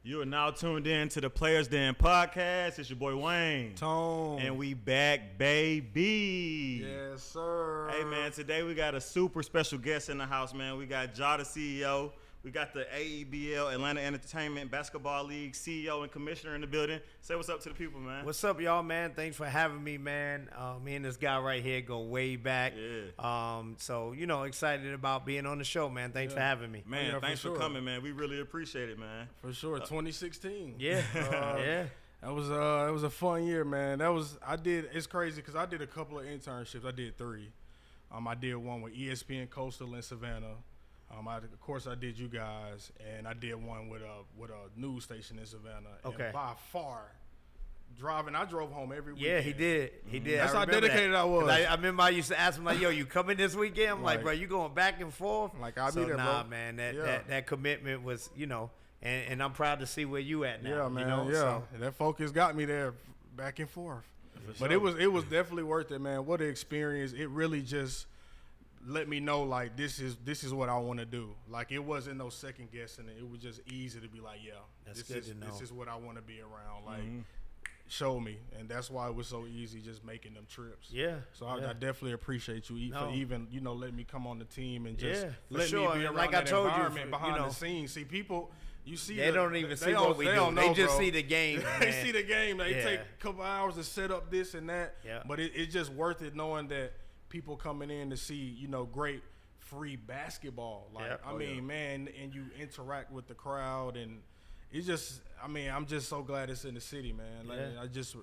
You are now tuned in to the Players Den podcast. It's your boy Wayne. Tone. And we back, baby. Yes, sir. Hey, man, today we got a super special guest in the house, man. We got Jah the CEO. We got the AEBL, Atlanta Entertainment Basketball League CEO and Commissioner in the building. Say what's up to the people, man. What's up, y'all, man? Thanks for having me, man. Me and this guy right here go way back. Yeah. So, excited about being on the show, man. Thanks for having me. Man, Yeah, thanks for for sure. coming, man. We really appreciate it, man. For sure, 2016. Yeah, yeah. That was it was a fun year, man. It's crazy because I did a couple of internships. I did 3. I did one with ESPN Coastal in Savannah. Of course, I did you guys, and I did one with a news station in Savannah. Okay. And by far, I drove home every weekend. Yeah, he did. He did. That's I how remember dedicated that. I was. 'Cause I remember I used to ask him, like, yo, you coming this weekend? I'm like, Right. bro, you going back and forth? Like, I'll be So, there, nah, bro. man, Yeah. that commitment was, and I'm proud to see where you at now. Yeah, man. So, And that focus got me there back and forth. But sure. it was definitely worth it, man. What an experience. It really just let me know, like, this is what I want to do. Like, it wasn't no second guessing it. It was just easy to be like, yeah, That's good to know. This is what I want to be around. Like, show me. And that's why it was so easy just making them trips. Yeah. So I yeah. definitely appreciate you No. for even, letting me come on the team and just Yeah, for let sure. me be And around like I that told you, environment behind you know, the scenes. See, people, you see They don't even see what we do. don't They know, just bro. see the game, They man. see the game. They Yeah. take a couple hours to set up this and that. Yeah. But it's just worth it knowing that people coming in to see, great free basketball. Like, Yeah. I mean, man, and you interact with the crowd, and it's just, I'm just so glad it's in the city, man. Like, Yeah. I just,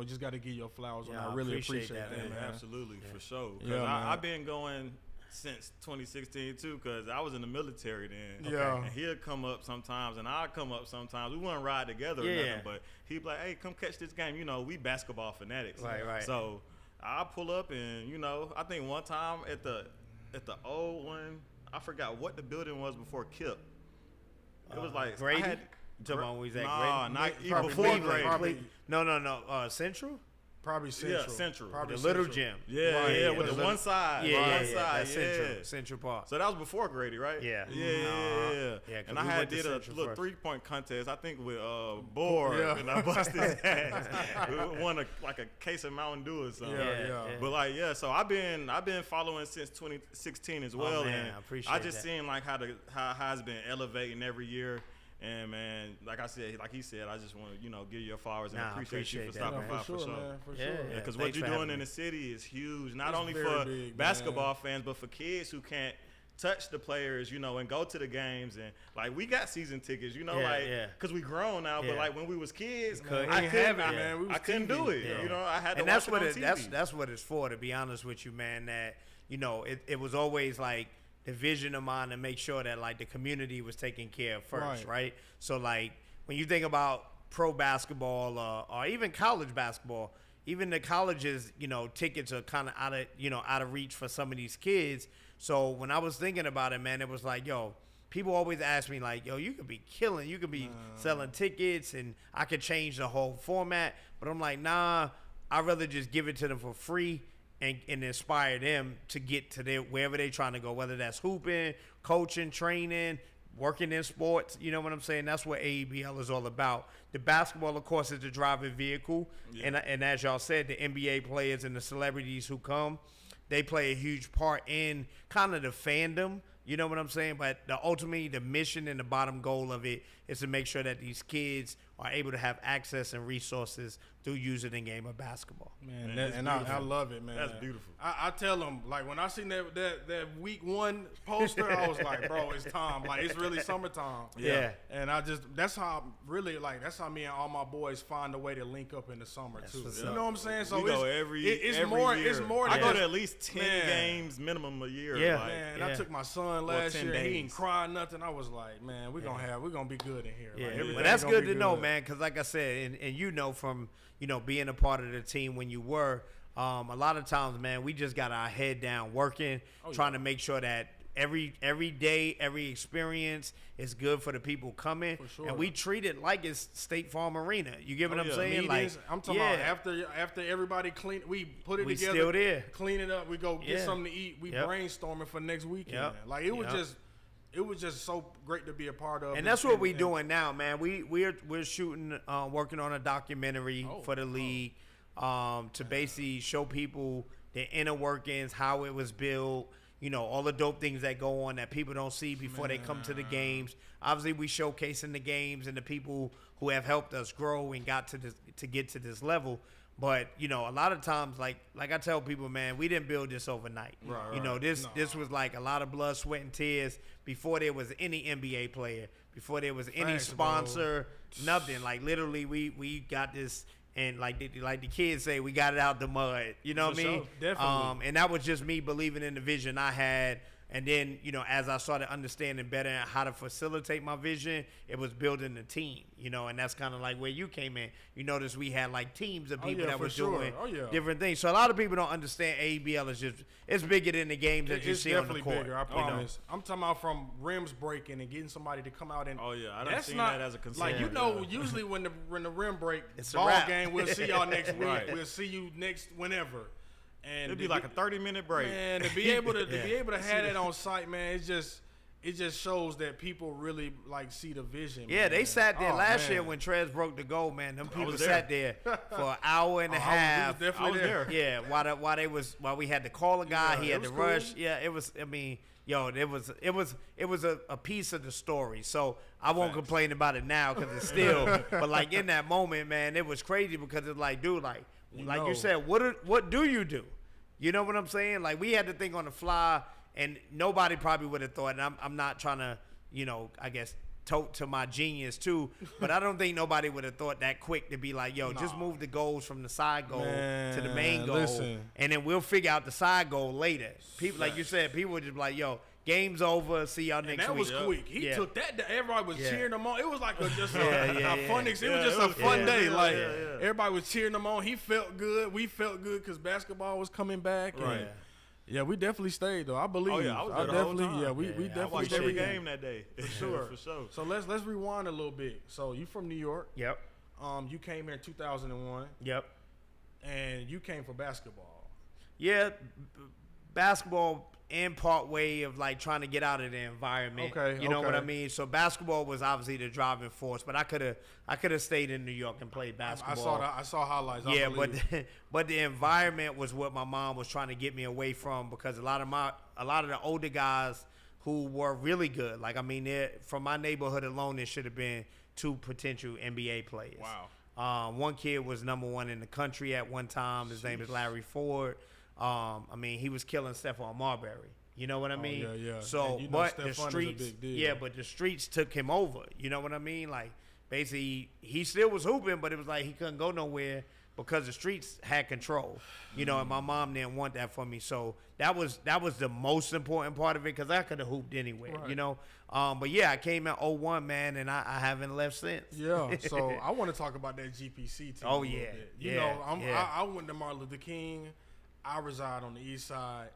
just got to give your flowers. Yeah, and I I really appreciate appreciate that, that, man. Absolutely, for sure. 'Cause Yeah, man. I've been going since 2016 too, because I was in the military then. Yeah. And he'll come up sometimes, and I'll come up sometimes. We wouldn't ride together or Yeah. nothing, but he'd be like, "Hey, come catch this game." We basketball fanatics. Right. So I'll pull up, and I think one time at the old one, I forgot what the building was before Kip. It was like Grady? I had, You talking about when we was at Nah, Grady? not even Probably before Cleveland, Grady. probably. No. Central? Probably Central. Yeah, Central. Probably The little Central. gym. Yeah, Right, yeah, yeah, with the the little- one side. Yeah, one yeah, side, that's yeah. Central Park. So that was before Grady, right? Yeah. Yeah. Yeah, 'cause And I we had went to did a Central little first. 3-point contest, I think with Board, Yeah. and I busted his ass. We won a case of Mountain Dew or something. Yeah. But so I've been following since 2016 as well, man, and I appreciate I just that. seen like how it's been elevating every year. And man, like he said, I just want to give you your flowers and Nah, I appreciate you for appreciate that, stopping No, by for sure, man. For Yeah, sure. yeah. because Thanks what you're for doing having in me. the city is huge, not It's only very for big, basketball fans, but for kids who can't touch the players, and go to the games. And like we got season tickets, Yeah. because we grown now. Yeah. But like when we was kids, couldn't. I We couldn't, have it, man. We was I couldn't TV. do it. Yeah. I had to And watch that's it what on it TV. that's what it's for, to be honest with you, man. That it was always like the vision of mine to make sure that like the community was taken care of first, right? So like when you think about pro basketball or even college basketball, even the colleges, tickets are kind of out of reach for some of these kids. So when I was thinking about it, man, it was like, yo, people always ask me like, yo, you could be killing, you could be selling tickets, and I could change the whole format. But I'm like, nah, I'd rather just give it to them for free and inspire them to get to wherever they're trying to go, whether that's hooping, coaching, training, working in sports. You know what I'm saying? That's what AEBL is all about. The basketball, of course, is the driving vehicle. Yeah. And as y'all said, the NBA players and the celebrities who come, they play a huge part in kind of the fandom. You know what I'm saying? But ultimately, the mission and the bottom goal of it is to make sure that these kids are able to have access and resources through using the game of basketball. Man, Man, it's I beautiful. love it, man. That's beautiful. I tell them, like, when I seen that week 1 poster, I was like, bro, it's time. Like, it's really summertime. Yeah. And that's how me and all my boys find a way to link up in the summer, too. what's You up. know what I'm saying? So we go every it's every more, year. it's more I than go just- to at least 10 Man. games minimum a year. Yeah. like, Man, Yeah. I took my son last 10 year, and he days. didn't cry nothing. I was like, man, we're gonna be good in here. Yeah, Like, but everything's that's gonna good be to know, man. Because like I said, and from being a part of the team when you were, a lot of times, man, we just got our head down working, trying to make sure that every day, every experience is good for the people coming, For sure. and we treat it like it's State Farm Arena. You get what I'm yeah. saying? Meetings, Like I'm talking about after everybody clean, we put it We together. still there. Clean it up. We go get Yeah. something to eat. We Yep. brainstorming for next weekend. Yep. Like it was Yep. just it was just so great to be a part of. And that's what we're doing now, man. We're shooting, working on a documentary for the league to basically show people the inner workings, how it was built, you know, all the dope things that go on that people don't see before they come to the games. Obviously, we showcasing the games and the people who have helped us grow and got to get to this level. But, you know, a lot of times, like I tell people, man, we didn't build this overnight. Right, you know, this was like a lot of blood, sweat, and tears before there was any NBA player, before there was any sponsor, nothing. Like, literally, we got this, and like the kids say, we got it out the mud. You know what I mean? Sure, definitely. And that was just me believing in the vision I had. And then, you know, as I started understanding better how to facilitate my vision, it was building a team, you know, and that's kind of like where you came in. You notice we had like teams of people that were doing different things. So a lot of people don't understand ABL is just, it's bigger than the games that you see on the court. Bigger, I promise. You know? I'm talking about from rims breaking and getting somebody to come out and. Oh yeah, I done seen that as a concern. Like, you know, usually when the rim break, it's ball game, we'll see y'all next week. Right. We'll see you next whenever. And it'd be like a 30-minute break. Man, to be able to have that on site, man, it just shows that people really like see the vision. Yeah, man. they sat there last year when Trez broke the goal, man. Them people sat there for an hour and a half. I was there. Yeah, while we had to call a guy, he had to rush. Cool. Yeah, it was. I mean, it was a piece of the story. So I won't complain about it now because it's still. But like in that moment, man, it was crazy because it's like, dude, like you said, what do you do? You know what I'm saying? Like, we had to think on the fly, and nobody probably would have thought, and I'm not trying to, you know, I guess, tote to my genius too, but I don't think nobody would have thought that quick to be like, yo, just move the goals from the side goal to the main goal, and then we'll figure out the side goal later. People, like you said, people would just be like, yo, game's over. See y'all next week. And that was quick. He took that. Everybody was cheering him on. It was like a fun. It was just a fun day. Everybody was cheering him on. He felt good. We felt good because basketball was coming back. Right. Yeah, we definitely stayed though. I believe. Oh yeah, I was there the whole time. Yeah, we definitely I watched every game that day. For sure. For sure. So let's rewind a little bit. So you from New York? Yep. You came here in 2001. Yep. And you came for basketball. Yeah, basketball and part way of like trying to get out of the environment. Okay. You know what I mean? So basketball was obviously the driving force, but I could have stayed in New York and played basketball. I saw highlights. Yeah, but the environment was what my mom was trying to get me away from because a lot of the older guys who were really good. Like, I mean, from my neighborhood alone, there should have been 2 potential NBA players. Wow. One kid was #1 in the country at one time. His name is Larry Ford. I mean, he was killing Stephon Marbury. You know what I mean? Yeah. So, but the streets, but the streets took him over. You know what I mean? Like, basically, he still was hooping, but it was like he couldn't go nowhere because the streets had control. You know, and my mom didn't want that for me. So that was the most important part of it because I could have hooped anywhere. Right. You know, but yeah, I came in 01, man, and I haven't left since. Yeah. So I want to talk about that GPC team. Oh a yeah. Bit. You know, I went to Martin Luther King. I reside on the east side.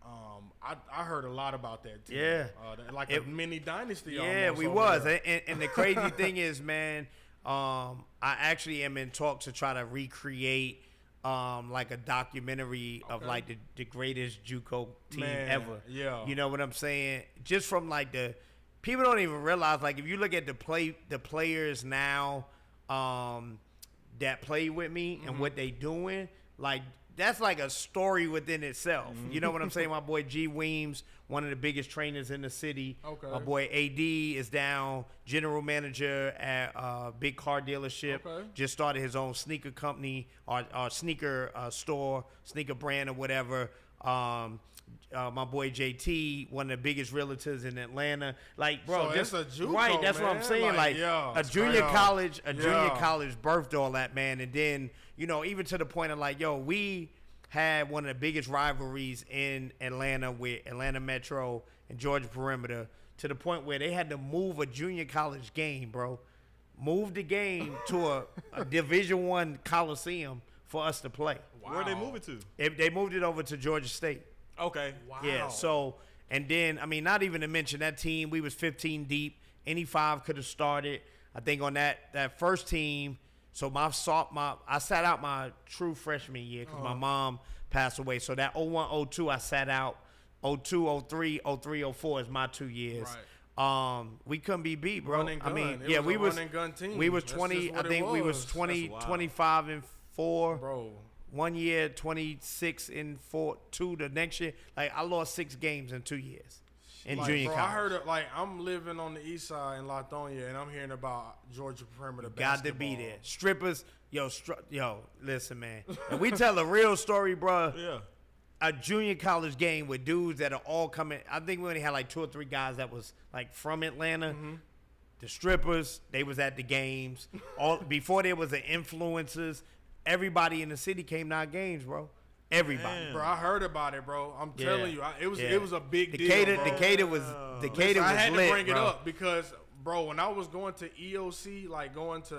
I heard a lot about that team. Yeah. Like a mini dynasty. Yeah, we was. And the crazy thing is, man, I actually am in talks to try to recreate like a documentary of like the greatest JUCO team ever. Yeah. You know what I'm saying? Just from like people don't even realize, like, if you look at the players now that play with me and what they doing, like, that's like a story within itself. You know what I'm saying? My boy G. Weems, one of the biggest trainers in the city. Okay. My boy AD is down, general manager at a big car dealership. Okay. Just started his own sneaker company or sneaker store, sneaker brand or whatever. My boy JT, one of the biggest realtors in Atlanta. Like, bro, so it's a JUCO, right? That's man. What I'm saying. Like a junior college birthed all that, man. And then, you know, even to the point of like, yo, we had one of the biggest rivalries in Atlanta with Atlanta Metro and Georgia Perimeter, to the point where they had to move a junior college game, bro. Move the game to a Division I Coliseum for us to play. Wow. Where they move it to? They moved it over to Georgia State. Okay. Wow. Yeah. So, and then, I mean, not even to mention that team, we was 15 deep. Any 5 could have started. I think on that first team. So I sat out my true freshman year because my mom passed away. So that 01-02, I sat out 02, 03, 03, 04 is my 2 years. Right. We couldn't be beat, bro. Run and gun. I mean, It yeah, was we a was run and gun team. we was That's 20. just I what it think we was was. 20, That's wild. 25 and 4. Bro. 1 year, 26 and 4. 2 the next year. Like I lost 6 games in 2 years in Like, junior bro, college. I heard it. Like I'm living on the east side in Latonia, and I'm hearing about Georgia perimeter Got basketball. to be there. Strippers, yo, listen, man. And we tell a real story, bro. Yeah. A junior college game with dudes that are all coming. I think we only had like 2 or 3 guys that was like from Atlanta. Mm-hmm. The strippers, they was at the games. All before there was the influencers. Everybody in the city came to our games, bro. Everybody. Damn. Bro, I heard about it, bro. I'm Yeah. telling you, Yeah. it was a big Decatur, deal, bro. Decatur was Listen, I had lit, to bring bro. it up because, bro, when I was going to EOC, like going to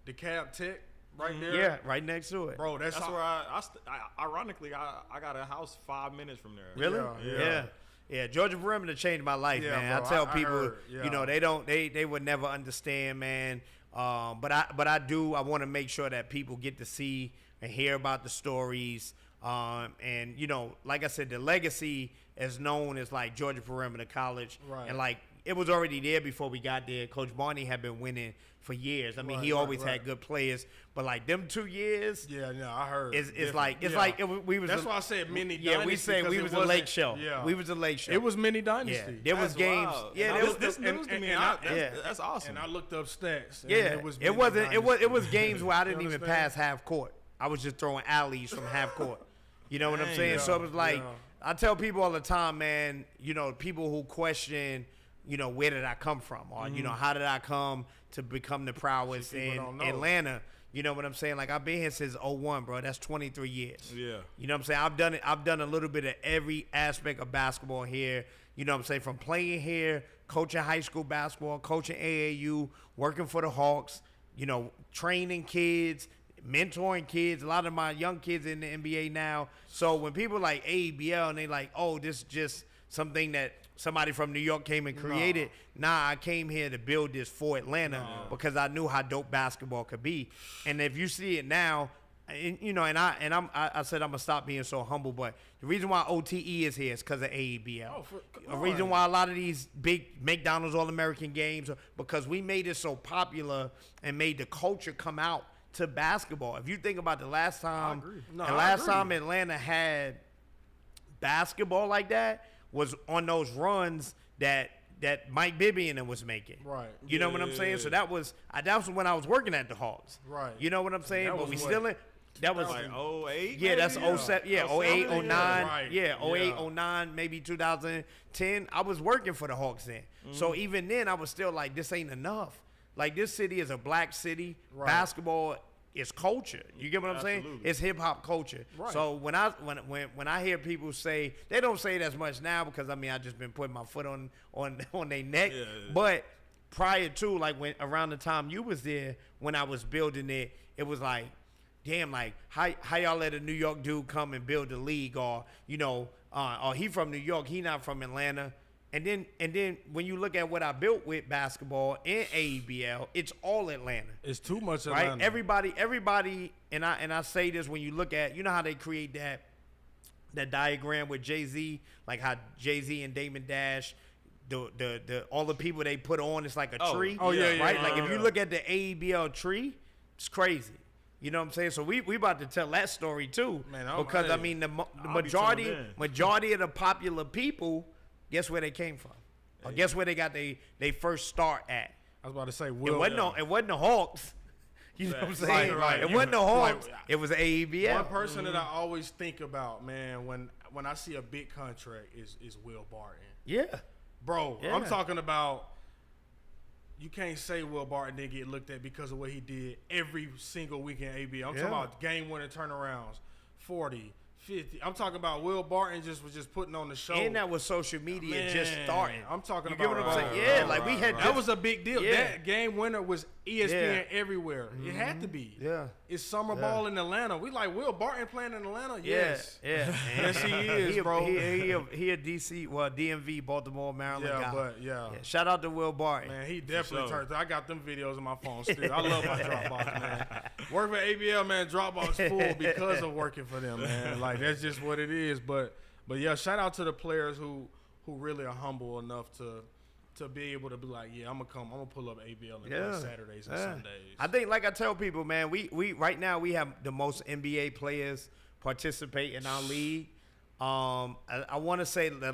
DeKalb Tech right there. Yeah, right next to it. Bro, that's That's how, where ironically, I got a house 5 minutes from there. Really? Yeah. Yeah. Georgia perimeter changed my life, Yeah, man. bro, I tell I people, heard, yeah. you know, they would never understand, man. But I do. I want to make sure that people get to see and hear about the stories. And you know, like I said, the legacy is known as like Georgia Perimeter College, Right. and like it was already there before we got there. Coach Barney had been winning for years. I mean, Right, he right, always right. had good players, but like them 2 years. Yeah, I heard. It's Different. like Yeah. we was. That's why I said mini Yeah, dynasty. we say because we it was a wasn't- lake show. Yeah, We was a lake show. It was mini dynasty. Yeah, there was That's games. wild. Yeah, Now, there was. this news to me, and that's awesome. And I looked up stats. And Yeah, it was mini wasn't. It dynasty. was games where I didn't You even understand? pass half court. I was just throwing alleys from half court. You know what I'm Dang, saying? yeah, So it was like yeah. I tell people all the time, man. You know, people who question, you know, where did I come from, or you know, how did I come to become the prowess people in don't know. Atlanta? You know what I'm saying? Like I've been here since 01, bro. That's 23 years. Yeah. You know what I'm saying? I've done it. I've done a little bit of every aspect of basketball here. You know what I'm saying? From playing here, coaching high school basketball, coaching AAU, working for the Hawks, you know, training kids, mentoring kids. A lot of my young kids in the NBA now. So when people like ABL and they like, oh, this is just something that somebody from New York came and created. Nah, I came here to build this for Atlanta because I knew how dope basketball could be. And if you see it now, and, you know, I said I'm gonna stop being so humble, but the reason why OTE is here is because of AEBL. Oh, The reason why a lot of these big McDonald's All-American games are because we made it so popular and made the culture come out to basketball. If you think about the last time, agree. No, the I last agree. time Atlanta had basketball like that was on those runs that Mike Bibby and them was making. Right. You know what I'm saying? So that was when I was working at the Hawks. Right. You know what I'm saying? That But was we what? still in. That was Like 08? yeah, that's maybe? 07. Yeah, 07, 08, 09. right. Yeah, 08, Yeah. 09, maybe 2010. I was working for the Hawks then. So even then, I was still like, this ain't enough. Like, this city is a black city. Right. Basketball is culture. You get what I'm saying? Absolutely. It's hip hop culture. Right. So when I hear people say, they don't say it as much now because I mean I just been putting my foot on their neck. Yeah. But prior to like when around the time you was there when I was building it, it was like, damn, like how y'all let a New York dude come and build the league, or you know, or he from New York, he not from Atlanta. And then when you look at what I built with basketball and AEBL, it's all Atlanta. It's too much Right? Atlanta. Everybody, and I say this when you look at, you know how they create that diagram with Jay-Z, like how Jay-Z and Damon Dash, the all the people they put on, it's like a tree. Oh, yeah, yeah, right? yeah, Like if yeah. you look at the AEBL tree, it's crazy. You know what I'm saying? So we about to tell that story too, Man, I'm- because I hey, mean the I'll be tuned in. majority of the popular people, guess where they came from? Or guess where they got they first start at? I was about to say, It Will. wasn't the Hawks. You know what I'm saying? Right, It you- wasn't the Hawks. like, It was the AEBL. One person that I always think about, man, when I see a big contract is Will Barton. Yeah. Bro, Yeah. I'm talking about, you can't say Will Barton didn't get looked at because of what he did every single week in ABL. I'm Yeah. talking about game winning turnarounds, 40, 50. I'm talking about Will Barton was just putting on the show. And that was social media just Man, starting. I'm talking You about get what I'm saying? right, Yeah, right, like we had that was a big deal. Yeah. That game winner was ESPN Yeah. everywhere. It had to be. Yeah. It's summer Yeah. ball in Atlanta. We like Will Barton playing in Atlanta? Yes. Yeah. Yes, he is, bro. He a DC, well, DMV, Baltimore, Maryland Yeah, guy. but yeah. Shout out to Will Barton. Man, he definitely sure. turned. I got them videos on my phone still. I love my Dropbox, man. Working for ABL, man, Dropbox full because of working for them, man. Like, that's just what it is. But But yeah, shout out to the players who really are humble enough to be able to be like, yeah, I'm gonna pull up ABL and play Saturdays and Sundays. I think, like I tell people, man, we right now we have the most NBA players participate in our league. I want to say the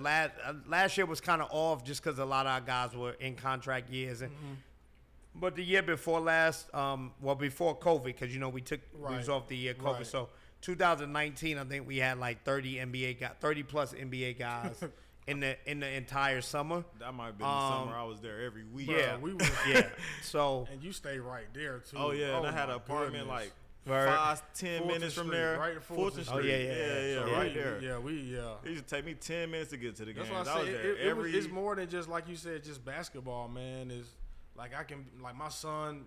last year was kind of off just because a lot of our guys were in contract years, but the year before last, before COVID, because we was off the year COVID, so 2019, I think we had like 30 plus NBA guys. In the entire summer. That might have been the summer I was there every week. Yeah, we was, So and you stay right there too. Oh yeah, and I had an apartment like 5-10 minutes from there. Right at Fulton Street. Oh yeah, right there. Yeah, It used to take me 10 minutes to get to the game. That's why I say it's more than just like you said, just basketball, man. Is like my son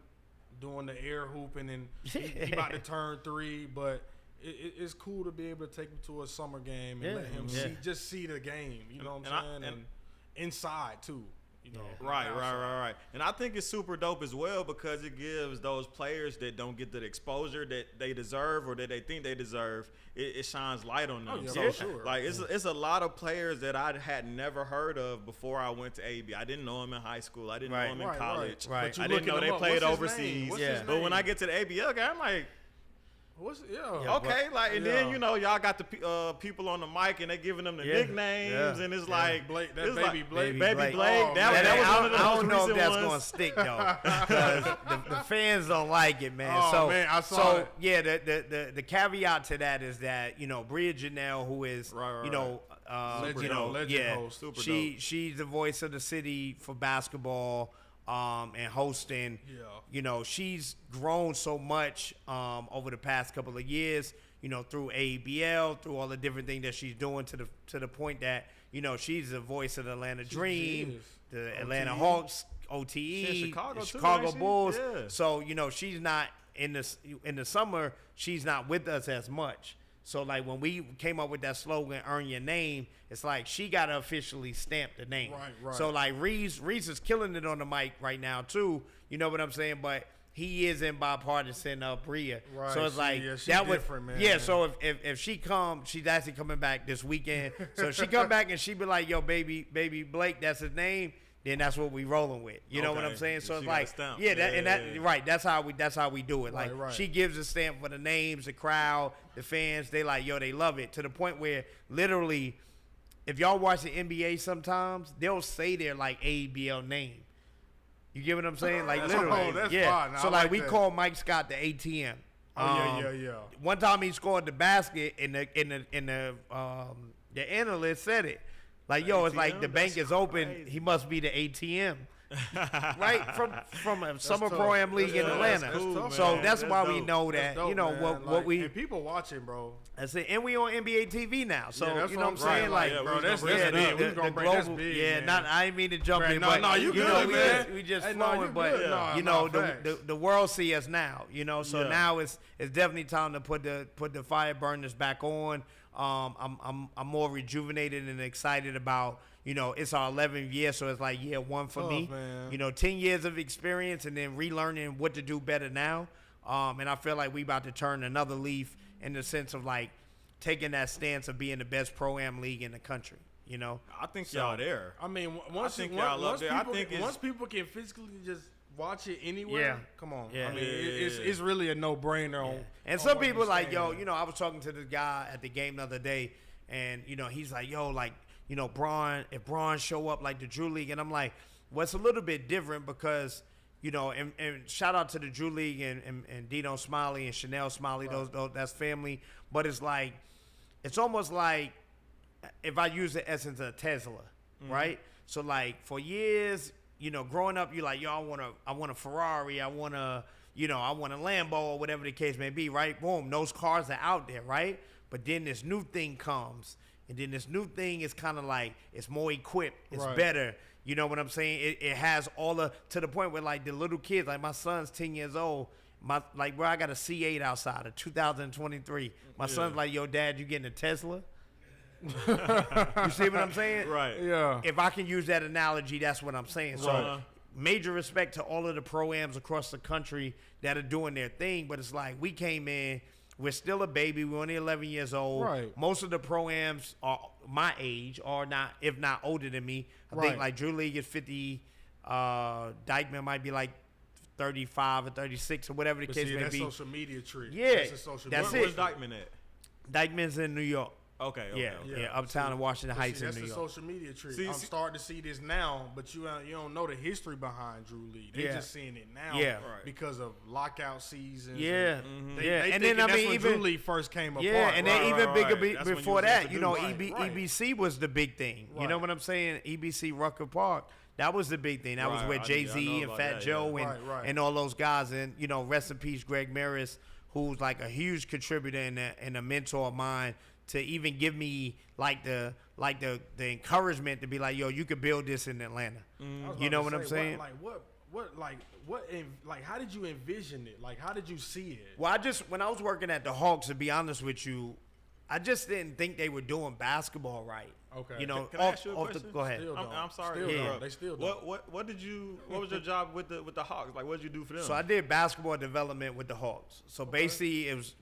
doing the air hooping and he about to turn 3, but it's cool to be able to take him to a summer game and let him see the game. You know what I'm saying? And inside too. Right. And I think it's super dope as well because it gives those players that don't get the exposure that they deserve or that they think they deserve, it shines light on them. For sure. Like it's a lot of players that I had never heard of before I went to AB. I didn't know them in high school. I didn't know them in college. Right. I didn't know they played overseas. But when I name? get to the ABL game, I'm like, and then y'all got the people on the mic and they giving them the nicknames and it's like Blake, Baby Blake. Oh, that was one of the I don't know if that's ones. gonna stick though, because the fans don't like it, man. I saw it. Yeah, the caveat to that is that Bria Janelle, who is legend host, super dope. She's the voice of the city for basketball. And hosting, she's grown so much over the past couple of years, through ABL, through all the different things that she's doing to the point that, she's the voice of the Atlanta Dream, the Atlanta Hawks, OTE, Chicago Bulls. Yeah. So, she's not in the summer, she's not with us as much. So, like, when we came up with that slogan, Earn Your Name, it's like she got to officially stamp the name. Right. So, like, Reese is killing it on the mic right now, too. You know what I'm saying? But he is in bipartisan Bria. Right. So, it's like, she's that was different, man. Yeah, so if she comes, she's actually coming back this weekend. So, if she come back and she be like, yo, baby Blake, that's his name. Then that's what we rolling with. You know what I'm saying? So it's like, right. That's how we do it. Like she gives a stamp for the names, the crowd, the fans. They like, they love it to the point where literally, if y'all watch the NBA, sometimes they'll say their like ABL name. You get what I'm saying? Like literally, that's fine. So like we call Mike Scott the ATM. Yeah. One time he scored the basket, and the analyst said it. Like, it's like the bank is open. Crazy. He must be the ATM. Right? From a summer pro-am league in Atlanta. Cool, so that's why dope. we know that, dope, what we... And people watching, bro. That's it. And we on NBA TV now. So, that's you know what I'm saying? Right, like, bro, that's big. The global... big, man. I didn't mean to jump in, but, you good, man. We just Hey, flowing, but, good. the world see us now, so now it's definitely time to put the fire burners back on. I'm more rejuvenated and excited about, it's our 11th year, so it's like year 1 for me. Man. 10 years of experience and then relearning what to do better now. And I feel like we about to turn another leaf in the sense of like taking that stance of being the best pro-am league in the country. I think y'all there. I mean, once people can physically just watch it anywhere, come on. Yeah. I mean, it's really a no-brainer. And some people like, I was talking to this guy at the game the other day, and he's like, Braun, if Braun show up like the Drew League, and I'm like, well, it's a little bit different because, and shout out to the Drew League and Dino Smiley and Chanel Smiley, those that's family, but it's like, it's almost like if I use the essence of Tesla, right? So like for years, growing up, you're like, I want a Ferrari, I want a Lambo or whatever the case may be, right? Boom, those cars are out there, right? But then this new thing comes. And then this new thing is kind of like, it's more equipped. It's better. You know what I'm saying? It has to the point where like the little kids, like my son's 10 years old. I got a C8 outside of 2023. My son's like, yo, Dad, you getting a Tesla? You see what I'm saying? Right. Yeah. If I can use that analogy, that's what I'm saying. So major respect to all of the pro-ams across the country that are doing their thing. But it's like we came in We're still a baby. We're only 11 years old. Right. Most of the pro-ams are my age, or not, if not older than me. I think like Drew League is 50. Dykeman might be like 35 or 36 or whatever the case may that's be. social media tree. Yeah, that's a social that's media. it. Where's Dykeman at? Dykeman's in New York. Okay. Yeah, uptown in Washington Heights in That's New the York. social media tree. See- I'm starting to see this now, but you don't know the history behind Drew League. They're just seeing it now because of lockout seasons. Yeah, They and then I that's mean when even Drew League first came apart. yeah, and then even bigger That's when before you was that, you know, introduced. EBC was the big thing. You know Right. what I'm saying? EBC Rucker Park. That was the big thing. That was Right, where I Jay-Z know and about Fat that, Joe yeah. and all those guys. And, you know, rest in peace, Greg Maris, who's like a huge contributor and a mentor of mine to even give me like the encouragement to be like, yo, you could build this in Atlanta. You know what I'm saying? How did you envision it? Like, how did you see it? Well, when I was working at the Hawks, to be honest with you, I just didn't think they were doing basketball right. Okay. You know, Can I ask you a question? go ahead. Still don't. I'm sorry. Still to don't. interrupt. They still don't. What was your job with the Hawks? Like, what did you do for them? So I did basketball development with the Hawks. So basically, it was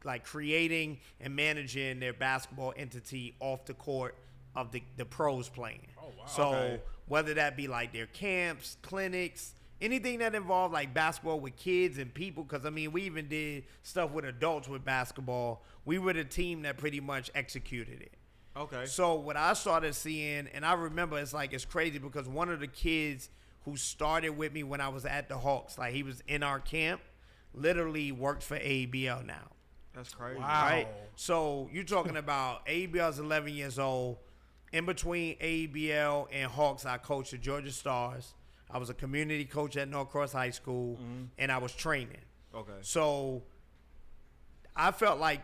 like creating and managing their basketball entity off the court of the pros playing. Oh, wow. So Okay. whether that be like their camps, clinics, anything that involved like basketball with kids and people, because I mean we even did stuff with adults with basketball. We were the team that pretty much executed it. Okay. So what I started seeing, and I remember it's crazy because one of the kids who started with me when I was at the Hawks, like he was in our camp, literally works for ABL now. That's crazy. Wow. Right? So you're talking about ABL's 11 years old. In between ABL and Hawks, I coached the Georgia Stars. I was a community coach at Norcross High School, and I was training. Okay. So I felt like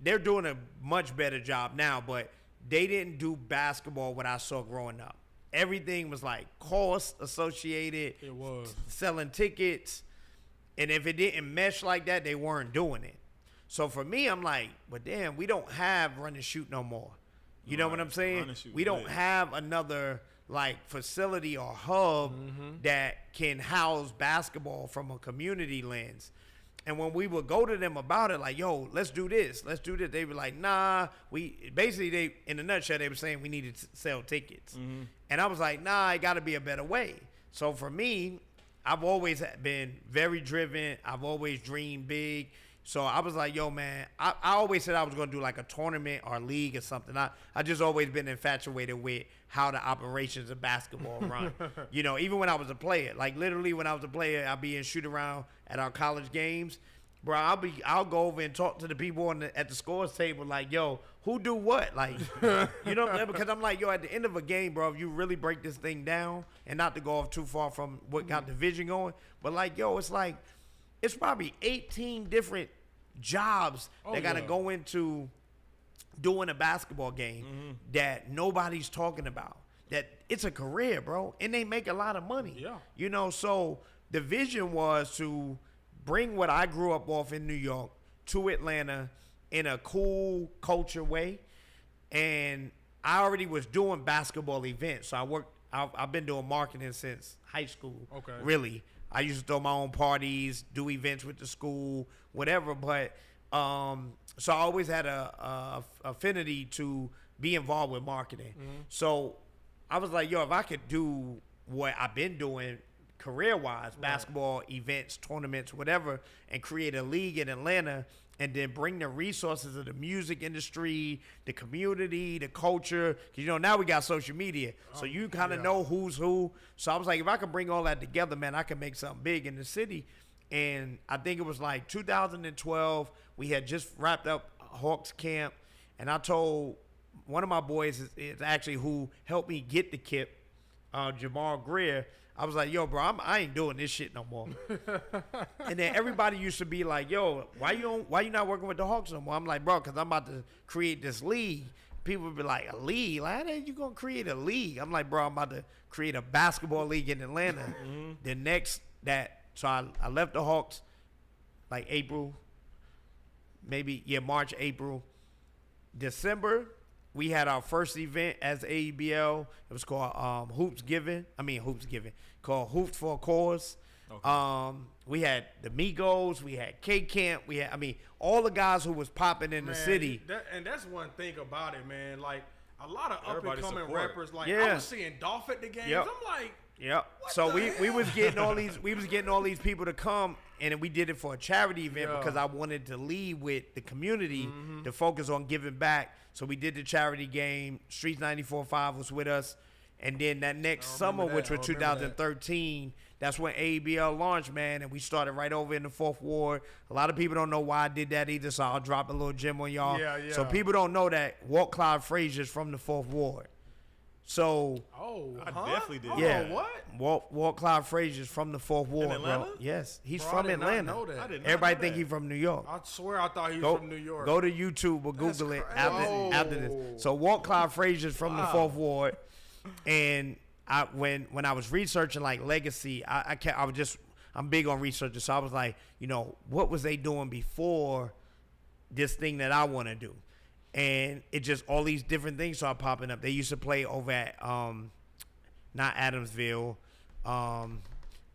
they're doing a much better job now, but they didn't do basketball what I saw growing up. Everything was like cost associated. It was. Selling tickets. And if it didn't mesh like that, they weren't doing it. So for me, I'm like, but damn, we don't have run and shoot no more. You know what I'm saying? Run and shoot, We don't yeah. have another like facility or hub that can house basketball from a community lens. And when we would go to them about it, like, yo, let's do this, they were like, nah. In a nutshell, they were saying we needed to sell tickets. And I was like, nah, it got to be a better way. So for me, I've always been very driven. I've always dreamed big. So I was like, yo, man, I always said I was going to do like a tournament or a league or something. I just always been infatuated with how the operations of basketball run. You know, even when I was a player, like literally when I was a player, I'd be in shoot around at our college games. Bro, I'll go over and talk to the people at the scores table like, yo, who do what? Like, you know, because I'm like, yo, at the end of a game, bro, if you really break this thing down, and not to go off too far from what got the vision going, but like, yo, it's probably 18 different jobs that got to go into doing a basketball game that nobody's talking about. That it's a career, bro, and they make a lot of money. Yeah. You know, so the vision was to bring what I grew up off in New York to Atlanta in a cool culture way. And I already was doing basketball events. So I've been doing marketing since high school. Okay. Really. I used to throw my own parties, do events with the school, whatever. But so I always had a affinity to be involved with marketing. So I was like, yo, if I could do what I've been doing career-wise, basketball, events, tournaments, whatever, and create a league in Atlanta and then bring the resources of the music industry, the community, the culture. 'Cause, you know, now we got social media, so you kind of know who's who. So I was like, if I could bring all that together, man, I could make something big in the city. And I think it was like 2012. We had just wrapped up Hawks camp, and I told one of my boys is actually who helped me get the KIP, Jamal Greer. I was like, yo, bro, I ain't doing this shit no more. And then everybody used to be like, yo, why you not working with the Hawks no more? I'm like, bro, because I'm about to create this league. People would be like, a league? Like, how the hell you going to create a league? I'm like, bro, I'm about to create a basketball league in Atlanta. So I left the Hawks like April, March, April. December, we had our first event as AEBL. It was called Hoops Giving, called Hoops for a Cause. Okay. We had the Migos, we had K Camp, all the guys who was popping in the city. And that's one thing about it, man. Like a lot of up Everybody and coming support. rappers, like Yeah. I was seeing Dolph at the games. Yep. I'm like, Yep. What So the we hell? was getting all these people to come, and then we did it for a charity event because I wanted to lead with the community to focus on giving back. So we did the charity game. Streets 94.5 was with us, and then that next summer, which was 2013, that's when ABL launched, man, and we started right over in the 4th Ward. A lot of people don't know why I did that either, so I'll drop a little gem on y'all. Yeah, yeah. So people don't know that Walt Clyde Frazier's from the 4th Ward. So I definitely did. yeah, what? Walt Clyde Frazier's from the 4th Ward, Atlanta? bro. Yes, he's Bro, from I did not Atlanta. know that. I did not Everybody know think that. he's from New York. I swear I thought he was from New York. Go to YouTube or Google it after this. So Walt Clyde Frazier's from the 4th Ward, and when I was researching like legacy, I'm big on researching, so I was like, what was they doing before this thing that I want to do? And it just all these different things started popping up. They used to play over at not Adamsville.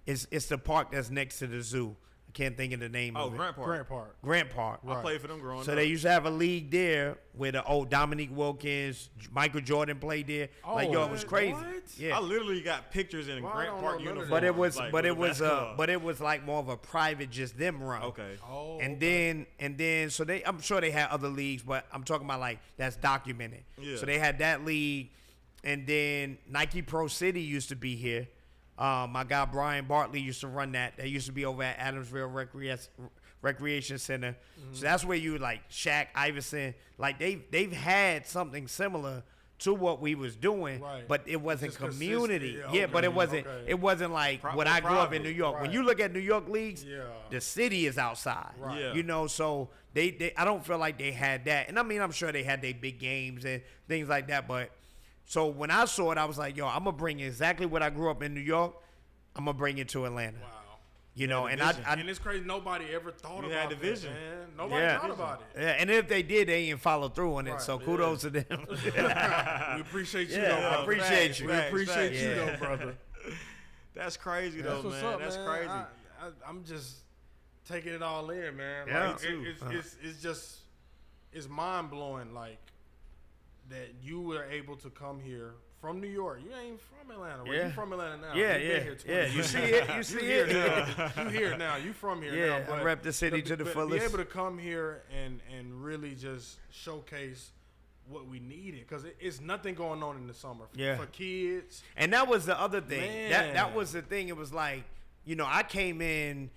It's the park that's next to the zoo. I can't think of the name of it. Grant Park. Grant Park. I played for them growing up. So they used to have a league there where the old Dominique Wilkins, Michael Jordan played there. It was crazy. What? Yeah. I literally got pictures in Well, I Grant don't Park know none of uniform. that. But it was like more of a private, just them run. Okay. Oh, And then so I'm sure they had other leagues, but I'm talking about like that's documented. Yeah. So they had that league, and then Nike Pro City used to be here. My guy Brian Bartley used to run that. That used to be over at Adamsville Recreation Center. Mm-hmm. So that's where you like Shaq, Iverson, like they've had something similar to what we was doing, Right. but it wasn't Just community. consistent. Yeah, Okay, but it wasn't. okay. It wasn't like what I grew up in New York. When Right. you look at New York leagues, Yeah. the city is outside. Right. Yeah. So they I don't feel like they had that. And I mean, I'm sure they had their big games and things like that. But so when I saw it, I was like, yo, I'm gonna bring exactly what I grew up in New York. I'm gonna bring it to Atlanta. Wow. And vision. I And it's crazy. Nobody ever thought You about had the that, vision. man. Nobody Yeah. thought about it. yeah, and if they did, they didn't follow through on it. Right. So kudos to them. We appreciate you, Yeah, though. I brother. appreciate you. We appreciate you, Yeah. though, brother. That's crazy That's though, what's man. up, That's man. crazy. I'm just taking it all in, man. Yeah. Like, Me too. it's just it's mind blowing, like that you were able to come here from New York. You ain't from Atlanta. Well, Yeah. you from Atlanta now. Yeah, You yeah, been here 20 yeah. You years. see it. You see here it. now. You here now. You from here Yeah, now. But I rep the city to the but fullest. Be able to come here and really just showcase what we needed, because it's nothing going on in the summer for kids. And that was the other thing. Man. That was the thing. It was like, I came in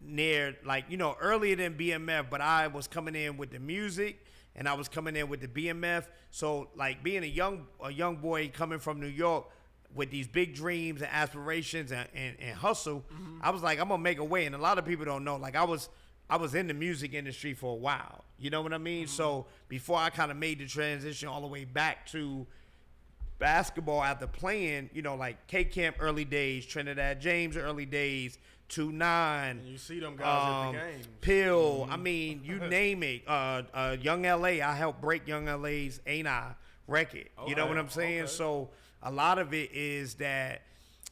near like, earlier than BMF, but I was coming in with the music and I was coming in with the BMF. So like being a young boy coming from New York with these big dreams and aspirations and hustle, I was like, I'm gonna make a way. And a lot of people don't know, like I was in the music industry for a while. You know what I mean? So before I kind of made the transition all the way back to basketball after playing, like K Camp early days, Trinidad James early days, 2-9. And you see them guys at the games. Pill, I mean, you name it. Young LA, I helped break Young LA's Ain't I record. You know what I'm saying? Okay. So a lot of it is that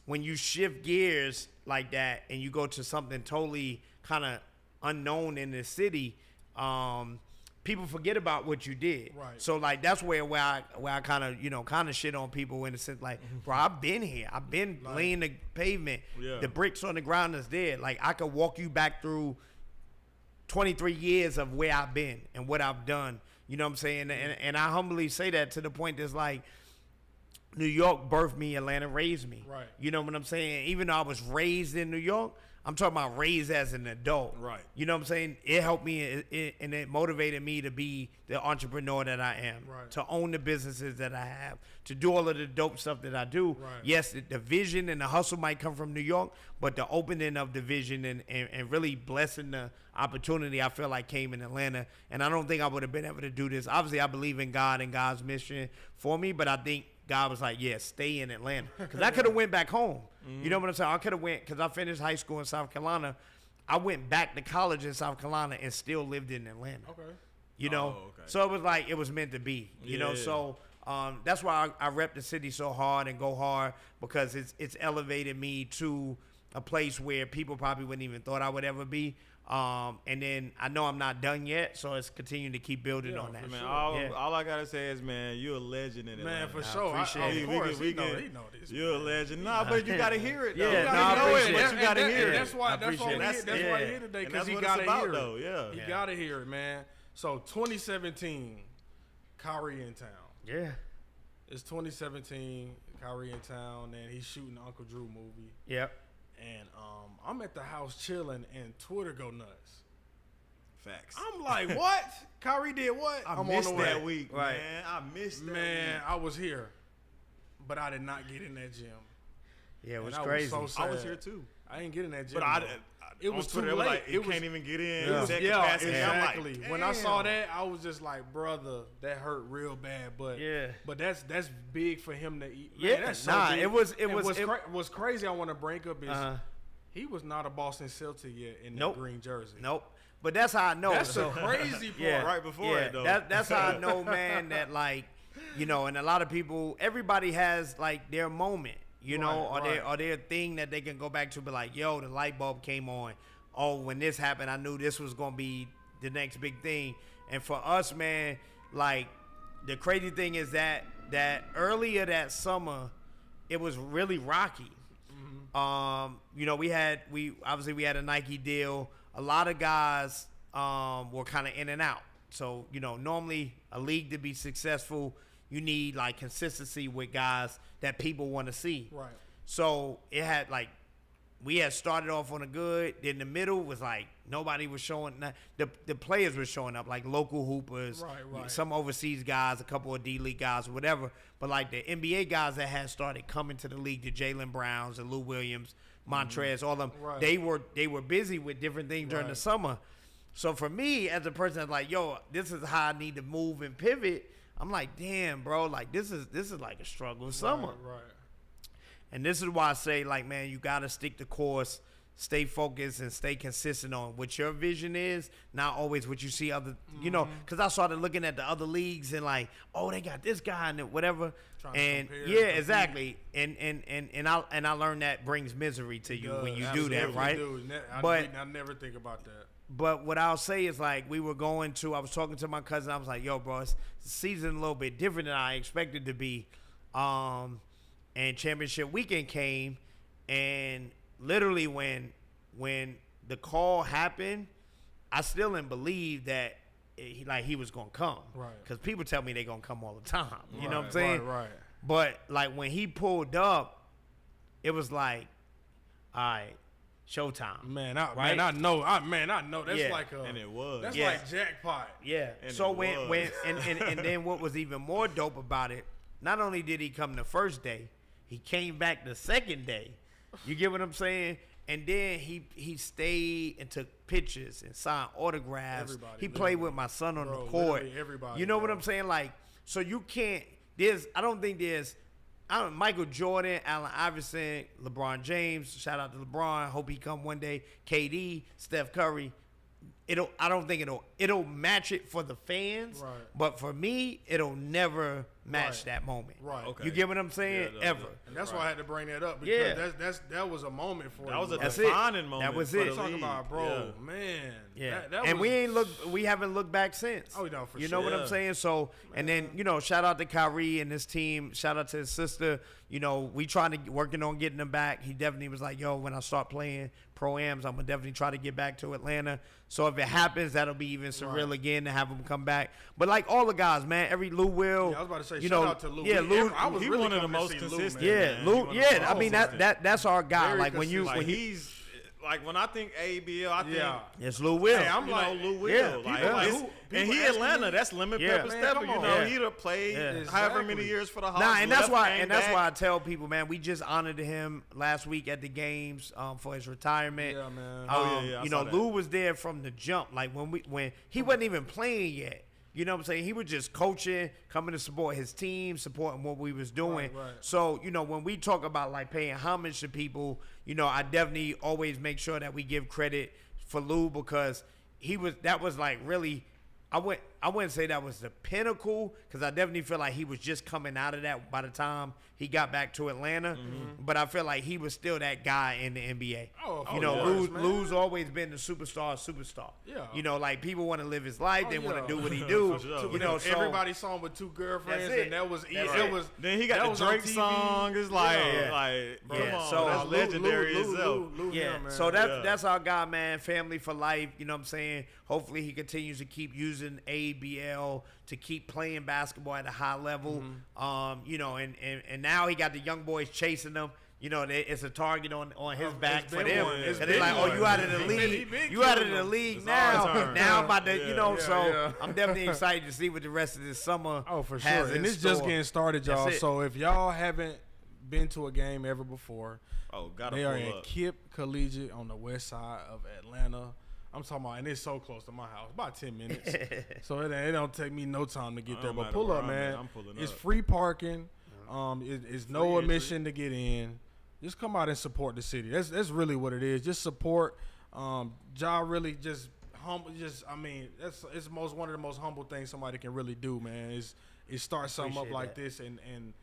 when you shift gears like that and you go to something totally kind of unknown in the city, people forget about what you did. Right. So like that's where I kind of shit on people in the sense like, bro, I've been here. I've been laying the pavement. Yeah. The bricks on the ground is there. Like I could walk you back through 23 years of where I've been and what I've done. You know what I'm saying? And I humbly say that to the point that's like, New York birthed me, Atlanta raised me. Right. You know what I'm saying? Even though I was raised in New York, I'm talking about raised as an adult. Right. You know what I'm saying? It helped me and it motivated me to be the entrepreneur that I am. Right. To own the businesses that I have. To do all of the dope stuff that I do. Right. Yes, the vision and the hustle might come from New York, but the opening of the vision and really blessing the opportunity, I feel like came in Atlanta. And I don't think I would have been able to do this. Obviously, I believe in God and God's mission for me, but I think God was like, yeah, stay in Atlanta. Because I could have went back home. You know what I'm saying? I could have went, because I finished high school in South Carolina. I went back to college in South Carolina and still lived in Atlanta. Okay. You know? Oh, okay. So it was like, it was meant to be. You know? Yeah. So that's why I rep the city so hard and go hard, because it's elevated me to a place where people probably wouldn't even thought I would ever be. And then I know I'm not done yet, so it's continuing to keep building on that. Man, all I gotta say is, man, you're a legend in Atlanta. Man, for sure. appreciate it. Of course, he know this. You're a legend. Nah, but you gotta hear it. Though. Yeah, you no, I gotta know appreciate it, it. but you gotta hear it. That's why appreciate we're it. here today, And because that's he what gotta it's about, hear though. it. Yeah. He gotta hear it, man. So 2017, Kyrie in town. Yeah. It's 2017, Kyrie in town, and he's shooting the Uncle Drew movie. Yep. And I'm at the house chilling, and Twitter go nuts. Facts. I'm like, what? Kyrie did what? I I'm missed on the that way. week, Right. man. I missed that Man, week. I was here, but I did not get in that gym. Yeah, it was And I crazy. so sad. I was here too. I didn't get in that gym. But I though. it was on Twitter. too It was late. like, It you was- can't even get in. Yeah. That Yeah, capacity. exactly. I'm like, When I saw damn. that, I was just like, brother, that hurt real bad. But Yeah. but that's big for him to eat. Man, Yeah, that's so nah, big. it was- And what's crazy. I want to bring up is Uh-huh. he was not a Boston Celtic yet in Nope. that green jersey. Nope. But that's how I know. That's so, the crazy part. yeah, Right before yeah, it, though. That's how I know, man, that like, you know, and a lot of people, everybody has like their moment, you know, Right, or their thing that they can go back to, be like, yo, the light bulb came on. Oh, when this happened, I knew this was gonna be the next big thing. And for us, man, like the crazy thing is that earlier that summer, it was really rocky. You know, we had a Nike deal. A lot of guys were kind of in and out. So, you know, normally a league to be successful, you need like consistency with guys that people want to see. Right. So it had like, we had started off on a good. Then the middle was like nobody was showing. The players were showing up, like local hoopers, Right. some overseas guys, a couple of D-League guys, or whatever. But like the NBA guys that had started coming to the league, the Jalen Browns, the Lou Williams, Montrez, all of them, Right. they were busy with different things during the Right. summer. So for me, as a person that's like, yo, this is how I need to move and pivot. I'm like, damn, bro, like this is like a struggle summer. Right. And this is why I say, like, man, you got to stick the course, stay focused, and stay consistent on what your vision is, not always what you see other, you know, because I started looking at the other leagues and like, oh, they got this guy and whatever. Trying to And compare, yeah, compete. exactly. And I learned that brings misery to you when you do that, Absolutely right? do. But I never think about that. But what I'll say is, like, I was talking to my cousin. I was like, yo, bro, it's the season a little bit different than I expected to be. And championship weekend came, and literally when the call happened, I still didn't believe that he was going to come. Right. Because people tell me they're going to come all the time. You know what I'm saying? Right. But, like, when he pulled up, it was like, all right, showtime. Man, I Right? know. That's Yeah. like And it was. That's Yeah. like jackpot. Yeah. And So it when was. and then what was even more dope about it, not only did he come the first day, he came back the second day. You get what I'm saying? And then he stayed and took pictures and signed autographs. Everybody, He played literally. with my son on Bro, the court. literally everybody, You know what bro. I'm saying? Like, so you can't. Michael Jordan, Allen Iverson, LeBron James. Shout out to LeBron. Hope he come one day. KD, Steph Curry. I don't think it'll match it for the fans. Right. But for me, it'll never match Right. that moment. Right. Okay. You get what I'm saying? Yeah, Ever. And that's why I had to bring that up, because Yeah. that was a moment for That was a That's it. defining moment. That was for it. the talking league. about, bro, Yeah. man. Yeah. That And was, we haven't looked back since. Oh, no, for You know sure. what I'm Yeah. saying? So, and then, you know, shout out to Kyrie and his team. Shout out to his sister. You know, we working on getting him back. He definitely was like, yo, when I start playing pro-ams, I'm going to definitely try to get back to Atlanta. So if it happens, that'll be even surreal again to have him come back. But like all the guys, man, every Lou Will. Yeah, I was about to say, you shout know, out to Lou. Yeah, Lou. I was He really one of the coming to most see Lou, consistent. man. Yeah, man. Lou. He one of the Yeah, most I mean consistent. that's our guy. Very Like when you consistent. Like when he's like when I think ABL, I think Yeah. it's Lou Will. Hey, I'm you like, know Lou Will. yeah, like, people- it's- people and he asking Atlanta. me- That's lemon Yeah. pepper Man, stepper. come You on. know, Yeah. he'd have played Yeah. however many Exactly. years for the Hawks. Nah, and that's left, why, came and that's back. why I tell people, man, we just honored him last week at the games for his retirement. Yeah, man. Oh, yeah, I you saw know, that. Lou was there from the jump. Like when he wasn't even playing yet. You know what I'm saying? He was just coaching, coming to support his team, supporting what we was doing. Right. So, you know, when we talk about like paying homage to people, you know, I definitely always make sure that we give credit for Lou, because that was like really, wouldn't say that was the pinnacle, because I definitely feel like he was just coming out of that by the time he got back to Atlanta. But I feel like he was still that guy in the NBA. Lou's always been the superstar. Yeah. Like people want to live his life. They want to do what he do. So everybody saw him with 2 girlfriends, and that was easy. Then he got the Drake song. It's like, come on, so that's legendary itself. So that's our guy, man. Family for life. You know what I'm saying? Hopefully he continues to keep using ABL to keep playing basketball at a high level. And now he got the young boys chasing him. It's a target on his back for them. They're like, oh, you out of the league. You out of the league now. Now I'm about to, I'm definitely excited to see what the rest of this summer for sure. has in And it's store. just getting started, y'all. So if y'all haven't been to a game ever before, they are at Kip Collegiate on the west side of Atlanta. I'm talking about, and it's so close to my house, about 10 minutes. So it don't take me no time to get there. But pull up, man. It's free parking. It's no admission to get in. Just come out and support the city. That's really what it is. Just support. Jah really just humble. It's one of the most humble things somebody can really do, man. Is start something up like this and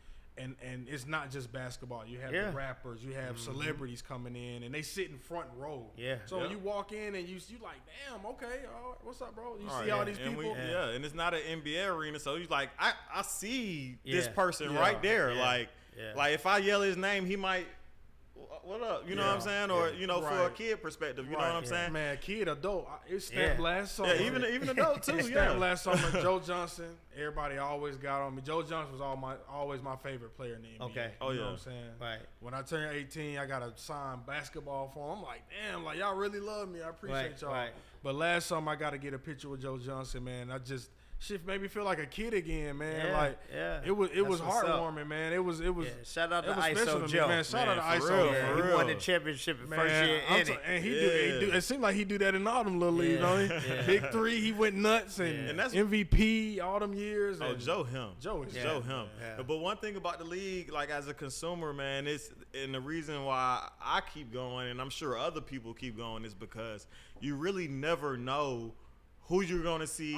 it's not just basketball. You have the rappers, you have celebrities coming in, and they sit in front row. So when you walk in and you like, damn, okay, all right, what's up, bro? You see all these people. And it's not an NBA arena, so you like, I see this person right there. Like if I yell his name, he might. What up? You know what I'm saying? Or for a kid perspective, you know what I'm saying? Man, kid, adult. It stamped last summer. Yeah, even adult too. It stamped last summer. Joe Johnson. Everybody always got on me. Joe Johnson was always my favorite player in the NBA. Okay. You know what I'm saying? Right. When I turned 18, I got a signed basketball for him. I'm like, damn, like y'all really love me. I appreciate y'all. Right. But last summer, I got to get a picture with Joe Johnson, man. Shit made me feel like a kid again, man. It was heartwarming, man. It was. Shout out to ISO ISO Joe, man. Shout out to ISO. He won the championship in first year in it. And he do. It seemed like he do that in all them little leagues, don't he? Big 3, he went nuts and that's MVP all them years. Joe him. Joe is Joe him. Yeah. But one thing about the league, like as a consumer, man, and the reason why I keep going, and I'm sure other people keep going, is because you really never know who you're going to see,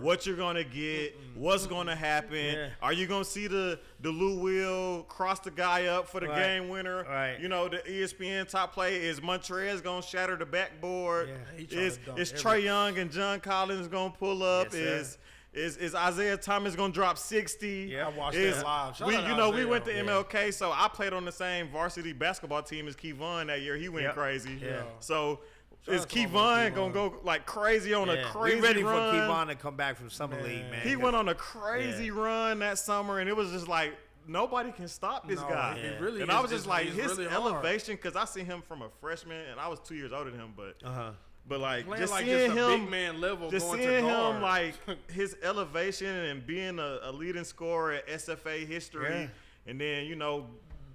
what you're going to get, what's going to happen. Yeah. Are you going to see the Lou Will cross the guy up for the game winner? Right. The ESPN top play, is Montrez going to shatter the backboard? Yeah, is Trae Young and John Collins going to pull up? Yes, Is Isaiah Thomas going to drop 60? Yeah, I watched that live. We went to MLK, so I played on the same varsity basketball team as Kevon that year. He went crazy. Yeah. So is Kevon gonna go like crazy on a crazy run? We ready for Kevon to come back from summer league, man. He went on a crazy run that summer, and it was just like nobody can stop this guy. It really and I was just like his really elevation, because I see him from a freshman, and I was 2 years older than him, but like playing just like seeing just a him, big man level, just going seeing to guard. him like his elevation and being a leading scorer at SFA history, and then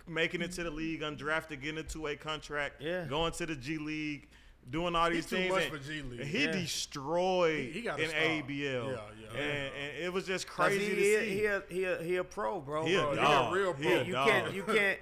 making it to the league undrafted, getting a 2-way contract, going to the G League. Doing all these things, too much for G League. He destroyed he got in ABL, and it was just crazy to see. He a pro, bro. He a real pro. You can't.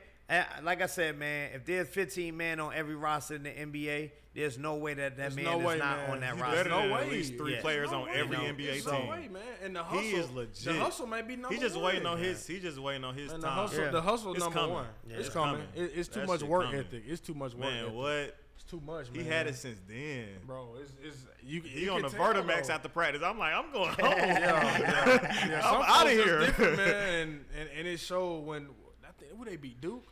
Like I said, man, if there's 15 men on every roster in the NBA, there's no way that man is not on that roster. There's at least 3 players on every NBA team. No way, man. And the hustle, he is legit. The hustle may be number He just one. waiting on his. He just waiting on his and time. The hustle it's number coming. one. Yeah, it's coming. It's too much work ethic. It's too much work ethic. Man, what? Too much, man. He had it since then, bro. He on the Vertimax after practice. I'm like, I'm going home. I'm out of here, man. And it showed when would they beat Duke?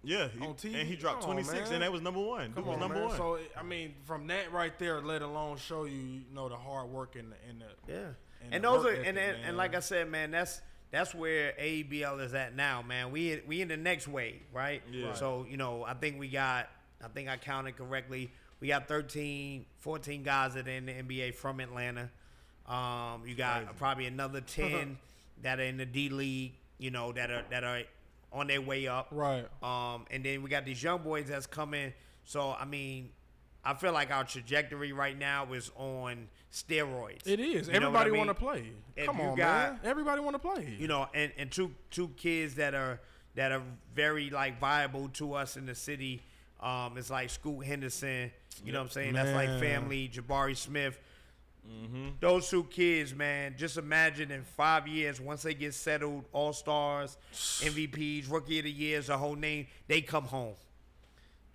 Yeah, on TV, and he dropped 26, and that was number one. Duke was number one. So I mean, from that right there, let alone show you, the hard work and the and those are and like I said, man, that's where ABL is at now, man. We in the next wave, right? Yeah. So I think I counted correctly. We got 13, 14 guys that are in the NBA from Atlanta. You got probably another 10 that are in the D League, that are on their way up. Right. And then we got these young boys that's coming. So, I mean, I feel like our trajectory right now is on steroids. It is. Everybody want to play. Come on, man. Everybody want to play. And two kids that are very viable to us in the city. It's like Scoot Henderson, you know what I'm saying? Man. That's like family. Jabari Smith, Those two kids, man, just imagine in 5 years, once they get settled, all-stars, MVPs, Rookie of the Years, the whole name, they come home.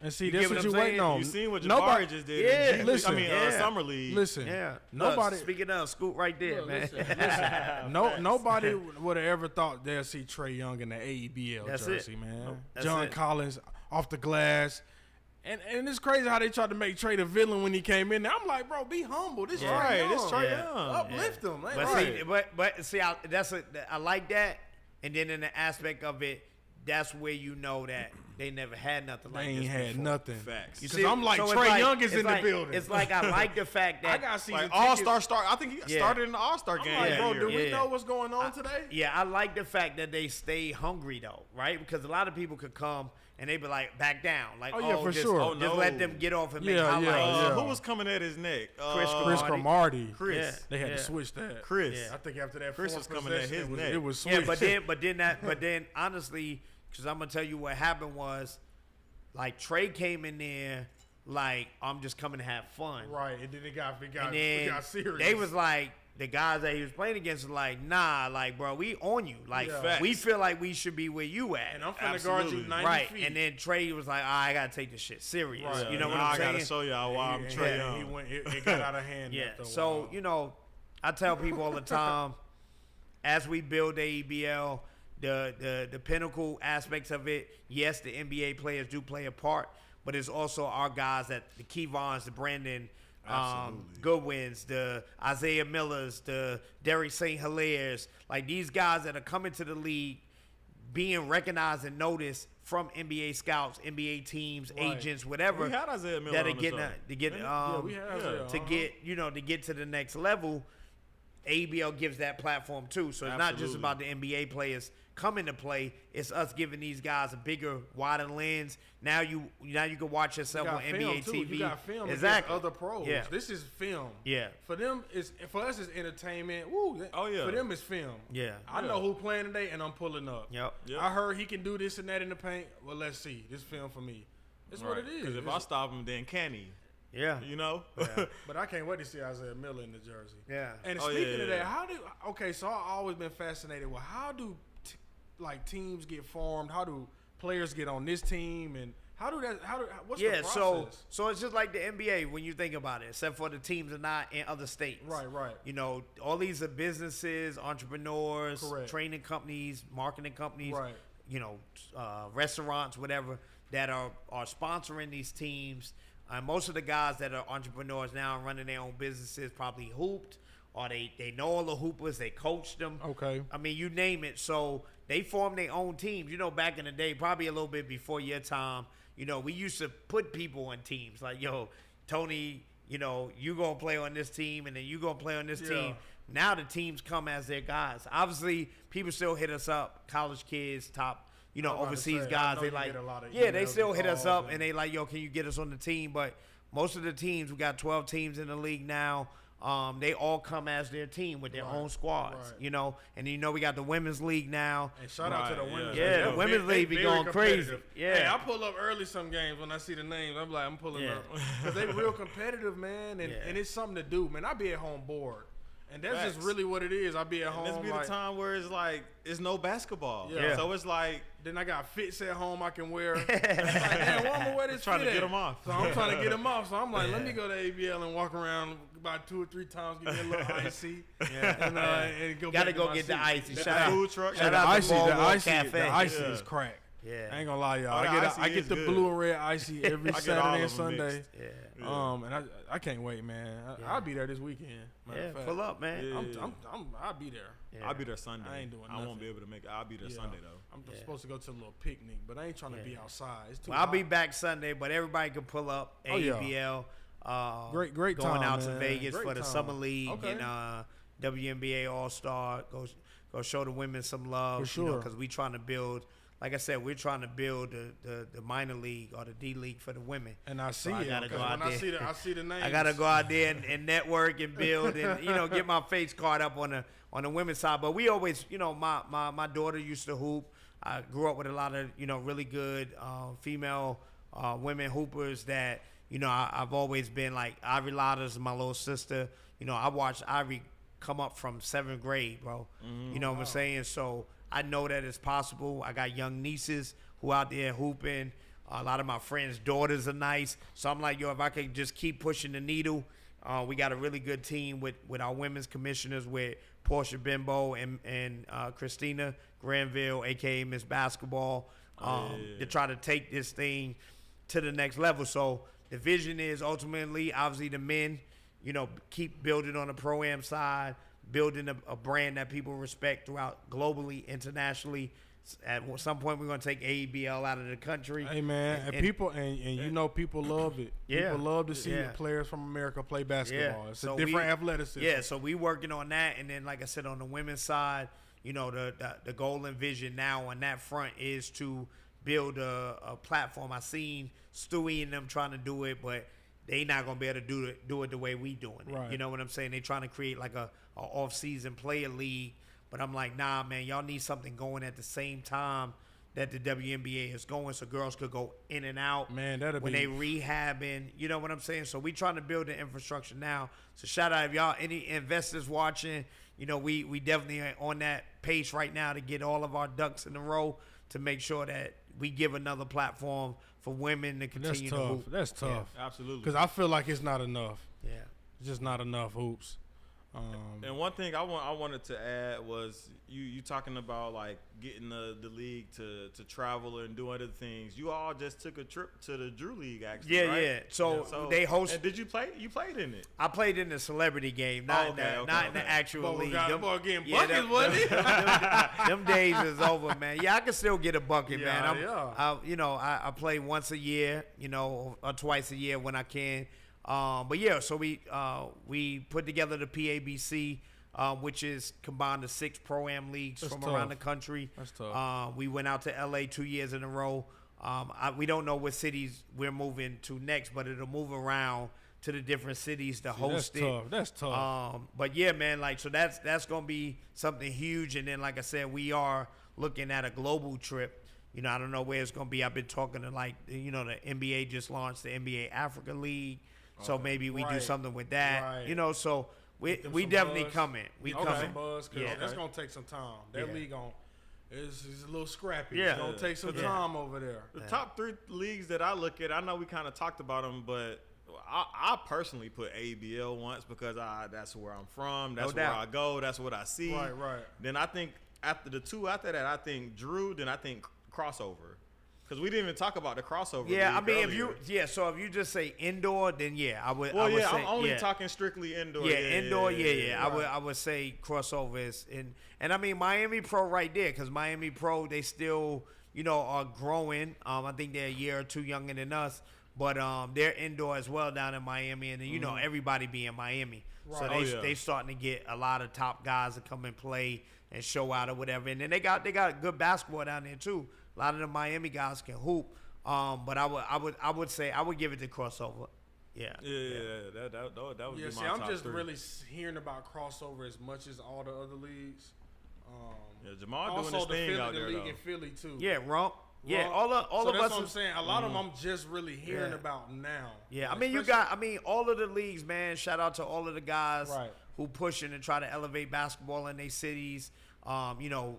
And see, You that's get what what you I'm waiting saying? on. You seen what Nobody- Jabari just did? Yeah. in G- Listen, I mean, yeah. Summer League. Listen, Yeah. nobody. Look, speaking of, Scoot right there, Look, man. listen. Nobody would have ever thought they'll see Trae Young in the AEBL That's jersey, it. man. That's John it. Collins off the glass. And it's crazy how they tried to make Trae the villain when he came in there. I'm like, bro, be humble. This Yeah. Trae Right, Young. this Trae Yeah. Young. Uplift him. Like, But right. see, but see, I like that. And then in the aspect of it, that's where you know that they never had nothing They like ain't this had before. nothing. Facts. You 'Cause see, I'm like, so it's Trae Young is it's in the like- building. It's like I like the fact that I got season Like tickets. All-Star start. I think he Yeah. started in the All-Star I'm game. like, Yeah. bro, that do year. we Yeah. know what's going on today? Yeah, I like the fact that they stay hungry though, right? Because a lot of people could come and they be like, back down, like, Oh, yeah, for just, sure. Oh, just no. let them get off and make Yeah, highlights. yeah. Who was coming at his neck? Chris Chris Cromartie. Cromartie. Chris. Yeah. They had Yeah. to switch that. Chris. Yeah. I think after that Chris fourth was coming at possession, his it was, neck. it was Yeah, switched. but then honestly, because I'm gonna tell you what happened was, like Trae came in there like I'm just coming to have fun, Right, and then it got and then serious. they was like the guys that he was playing against was like, nah, like bro, we on you, like Yeah. we Facts. feel like we should be where you at, and I'm finna guard you Absolutely. 90 right? feet. And then Trae was like, I gotta take this shit serious, Right. you know what Now I'm I saying? gotta show y'all why I'm And Trae he Young. went, it got out of hand. Yeah. after a So while. you know, I tell people all the time, as we build AEBL, the pinnacle aspects of it. Yes, the NBA players do play a part, but it's also our guys that the Kevons, the Brandon Goodwins, the Isaiah Millers, the Derek St. Hilaire's, like these guys that are coming to the league, being recognized and noticed from NBA scouts, NBA teams, Right. agents, whatever. We had Isaiah Miller that are on the getting show. to get yeah, we have to get to get to the next level. ABL gives that platform too, so it's not just Absolutely. about the NBA players coming to play. It's us giving these guys a bigger, wider lens. Now you can watch yourself on NBA too. TV. You got film exactly. against other pros. Yeah. This is film. Yeah. For them, for us, it's entertainment. Woo. Oh, yeah. For them, it's film. Yeah. I know who playing today, and I'm pulling up. Yep. Yep. I heard he can do this and that in the paint. Well, let's see. This film for me. That's what it is. Because if I stop him, then can he? Yeah. You know? But I can't wait to see Isaiah Miller in the jersey. Yeah. And Oh, speaking yeah, of yeah. that, so I've always been fascinated with how do teams get formed? How do players get on this team? And what's the Yeah, process? so it's just like the NBA when you think about it, except for the teams are not in other states. Right. You know, all these are businesses, entrepreneurs, Correct. training companies, marketing companies, Right. you know, restaurants, whatever, that are sponsoring these teams. Most of the guys that are entrepreneurs now and running their own businesses probably hooped, or they know all the hoopers, they coached them. Okay. I mean, you name it. So they form their own teams. You know, back in the day, probably a little bit before your time, you know, we used to put people on teams. Like, yo, Tony, you know, you going to play on this team, and then you going to play on this Yeah. team. Now the teams come as their guys. Obviously, people still hit us up, college kids, top, you know, I'm about to overseas say, I guys. know They you like, get a lot of yeah, they emails still and hit us calls up, and they like, yo, can you get us on the team? But most of the teams, we got 12 teams in the league now. They all come as their team with their own squads, right. you know. And you know, we got the women's league now. And shout out to the Right, yeah. women's Yeah, league. the They- women's they league be very going crazy. competitive. Yeah. Hey, I pull up early some games when I see the names. I'm like, I'm pulling Yeah. up. Because they real competitive, man. And, Yeah. and it's something to do, man. I be at home bored. And that's just Facts. really what it is. I be at home. This be like, the time where it's like, it's no basketball. Yeah. So it's like, Then I got fits at home I can wear. Like, damn, why I'm gonna wear this Trying to fit get at? 'em off. So I'm trying to get them off. So I'm like, let me go to ABL and walk around about 2 or 3 times, get me a little icy. And go Gotta back to go my get the seat. icy. that Shout out, food truck. shout the out icy, to the Boardwalk icy, Cafe. the icy Yeah. is crack. Yeah. I ain't gonna lie, y'all. Oh, the I icy get is the good. blue and red icy every I get all Saturday of and them Sunday. mixed. Yeah. And I can't wait, man. I'll be there this weekend. Matter Yeah, of fact. pull up, man. Yeah. I'll be there. Yeah. I'll be there Sunday. I ain't doing I won't nothing. be able to make it. I'll be there Yeah. Sunday, though. I'm Yeah. supposed to go to a little picnic, but I ain't trying to be Yeah. outside. It's too Well, I'll be hot. back Sunday, but everybody can pull up. Oh, yeah. ABL. Great going time, out to man. Vegas Great for the time. summer league Okay. and WNBA All Star. Go show the women some love. For sure. Because we trying to build. Like I said, we're trying to build the minor league or the D League for the women. And I see So I it. gotta 'cause go out when there. I see the names. I gotta go out there and network and build and get my face card up on the women's side. But we always, my daughter used to hoop. I grew up with a lot of really good female women hoopers that you know, I've always been like Ivory Lotta is my little sister. You know, I watched Ivory come up from 7th grade, bro. You know what I'm saying? So I know that it's possible. I got young nieces who out there hooping. A lot of my friends' daughters are nice. So I'm like, yo, if I could just keep pushing the needle. We got a really good team with our women's commissioners with Portia Bimbo and Christina Granville, a.k.a. Miss Basketball, to try to take this thing to the next level. So the vision is ultimately, obviously, the men, you know, keep building on the Pro-Am side, building a brand that people respect throughout globally, internationally. At some point, we're going to take AEBL out of the country. Hey, man, and people, and you know, people love it. Yeah. People love to see players from America play basketball. It's a different athleticism. Yeah, so we working on that. And then, like I said, on the women's side, you know, the goal and vision now on that front is to build a platform. I seen Stewie and them trying to do it, but they not going to be able to do it the way we doing it. Right. You know what I'm saying? They trying to create like a off-season player league. But I'm like, nah, man, y'all need something going at the same time that the WNBA is going, so girls could go in and out. Man, that'll when they rehabbing. You know what I'm saying? So we trying to build the infrastructure now. So shout out if y'all any investors watching. You know, we definitely are on that pace right now to get all of our ducks in a row to make sure that we give another platform for women to continue to hoop. That's tough. Yeah, absolutely. Because I feel like it's not enough. Yeah. It's just not enough hoops. And one thing I wanted to add was you talking about like getting the league to travel and do other things. You all just took a trip to the Drew League, actually. Yeah, right? yeah. So they host. And did you play? You played in it. I played in the celebrity game, not in the actual league. Them days is over, man. Yeah, I can still get a bucket, man. I play once a year, you know, or twice a year when I can. But yeah, so we put together the PABC, which is combined the 6 Pro-Am leagues around the country. That's tough. We went out to LA 2 years in a row. We don't know what cities we're moving to next, but it'll move around to the different cities to host it. That's tough. But yeah, man, like, so that's gonna be something huge. And then, like I said, we are looking at a global trip. You know, I don't know where it's gonna be. I've been talking to, like, you know, the NBA just launched the NBA Africa League. So maybe we do something with that, you know. So we definitely coming. Coming. That's gonna take some time. That league is a little scrappy. Yeah. It's gonna take some time over there. The top 3 leagues that I look at, I know we kind of talked about them, but I personally put ABL once because that's where I'm from. That's where I go. That's what I see. Right. Then I think after the 2 after that, I think Drew. Then I think crossover. Because we didn't even talk about the crossover. Yeah, I mean, earlier. So if you just say indoor, then I would. Well, I would say, I'm only talking strictly indoor. Yeah, indoor. I would say crossover is and I mean Miami Pro right there, because Miami Pro, they still, you know, are growing. I think they're a year or 2 younger than us, but they're indoor as well down in Miami, and then, you know, everybody be in Miami, so they starting to get a lot of top guys to come and play and show out or whatever, and then they got good basketball down there too. A lot of the Miami guys can hoop, but I would say I would give it to crossover. That would be my I'm top just 3. really hearing about crossover as much as all the other leagues. Jamal doing his thing out there, the league though. in Philly too. Yeah, Rump. Yeah, all of that's us. What I'm saying. A lot of them I'm just really hearing about now. Yeah, I mean, all of the leagues, man. Shout out to all of the guys who pushing and try to elevate basketball in their cities. You know,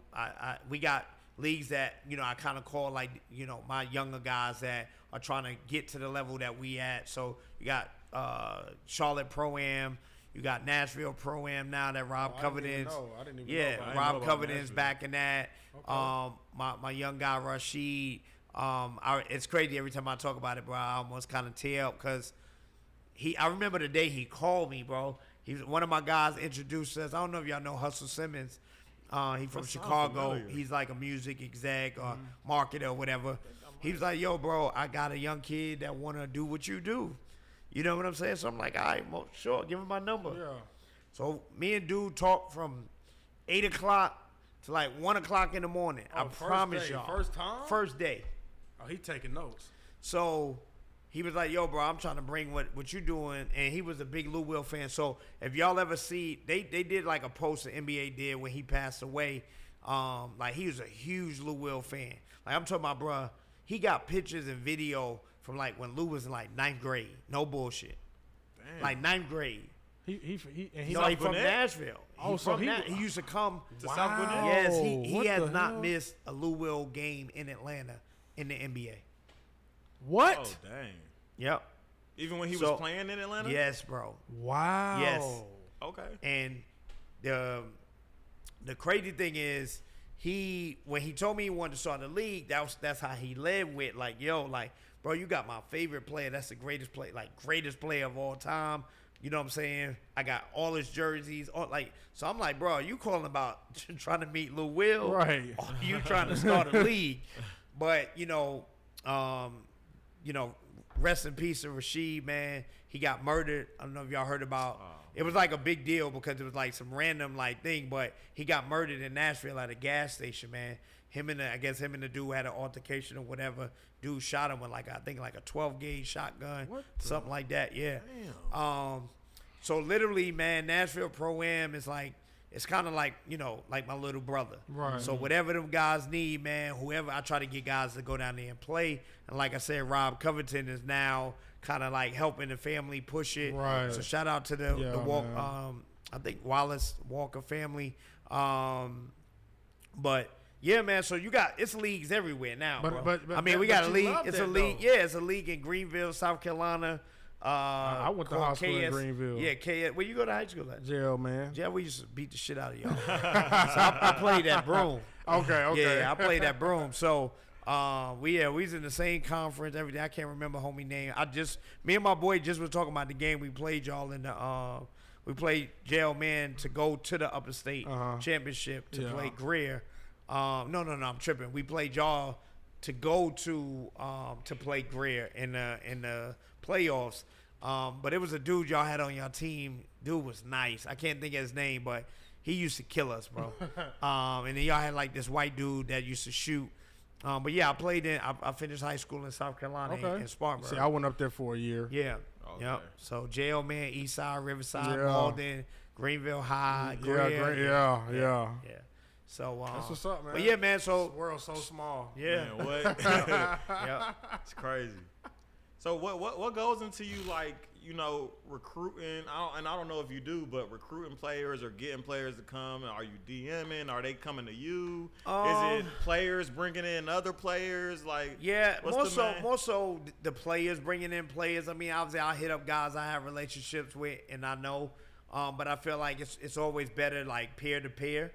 we got leagues that, you know, I kind of call, like, you know, my younger guys that are trying to get to the level that we at. So you got Charlotte Pro-Am, you got Nashville Pro-Am now that Rob Covington's. I didn't even know. Rob Covington's back in that. Okay. My young guy Rashid. It's crazy every time I talk about it, bro. I almost kind of tear up because I remember the day he called me, bro. One of my guys introduced us. I don't know if y'all know Hustle Simmons. He from Chicago. He's like a music exec or marketer or whatever. He was like, yo, bro, I got a young kid that want to do what you do. You know what I'm saying? So I'm like, all right, well, sure, give him my number. Yeah. So me and dude talked from 8 o'clock to like 1 o'clock in the morning. I promise y'all. First time? First day. Oh, he taking notes. So he was like, yo, bro, I'm trying to bring what you doing. And he was a big Lou Will fan. So if y'all ever see, they did like a post the NBA did when he passed away. Like, he was a huge Lou Will fan. Like, I'm talking about, bro, he got pictures and video from like when Lou was in like 9th grade. No bullshit. Damn. Like 9th grade. He's From Nashville. He used to come to South Gwinnett? Yes, he has not missed a Lou Will game in Atlanta in the NBA. What? Oh, dang. Yep. Even when he was playing in Atlanta? Yes, bro. Wow. Yes. Okay. And the crazy thing is, when he told me he wanted to start the league, that's how he led with like, yo, like, bro, you got my favorite player. That's the greatest player of all time. You know what I'm saying? I got all his jerseys. So I'm like, bro, are you calling about trying to meet Lou Will? Right. Or you trying to start a league? But, rest in peace to Rasheed, man. He got murdered. I don't know if y'all heard about. It was like a big deal because it was like some random like thing, but he got murdered in Nashville at a gas station, man. Him and the dude had an altercation or whatever. Dude shot him with I think a 12 gauge shotgun, something like that. Yeah. Damn. So literally, man, Nashville Pro-Am is like, it's kind of like, like my little brother. Right. So whatever them guys need, man, whoever, I try to get guys to go down there and play. And like I said, Rob Covington is now kind of like helping the family push it. Right. So shout out to the Walk, I think Wallace Walker family. But yeah, man. So it's leagues everywhere now, bro. But we got a league. love It's that, a league. though. Yeah, it's a league in Greenville, South Carolina. I went to high school in Greenville. Yeah, KS. Where you go to high school at? Jail, man. Yeah, we used to beat the shit out of y'all. So I played that broom. Okay. Yeah, I played that broom. So we was in the same conference every day. I can't remember homie name. Me and my boy just was talking about the game we played y'all in the we played Jail Man to go to the upper state championship to play Greer. No, I'm tripping. We played y'all to go to play Greer in the playoffs. But it was a dude y'all had on your team. Dude was nice. I can't think of his name, but he used to kill us, bro. And then y'all had like this white dude that used to shoot. But yeah, I finished high school in South Carolina in Spartanburg. See, I went up there for a year. Yeah. Okay. Yep. So jail, man, Eastside, Riverside, Yeah. Malden, Greenville High, Greer. Yeah. So That's what's up, man. But yeah, man. The So world's so small. yeah. Man, what? Yeah. It's crazy. So what goes into you recruiting? I don't know if you do, but recruiting players or getting players to come. Are you DMing? Are they coming to you? Is it players bringing in other players? More so the players bringing in players. I mean, obviously I hit up guys I have relationships with and I know. But I feel like it's always better like peer to peer,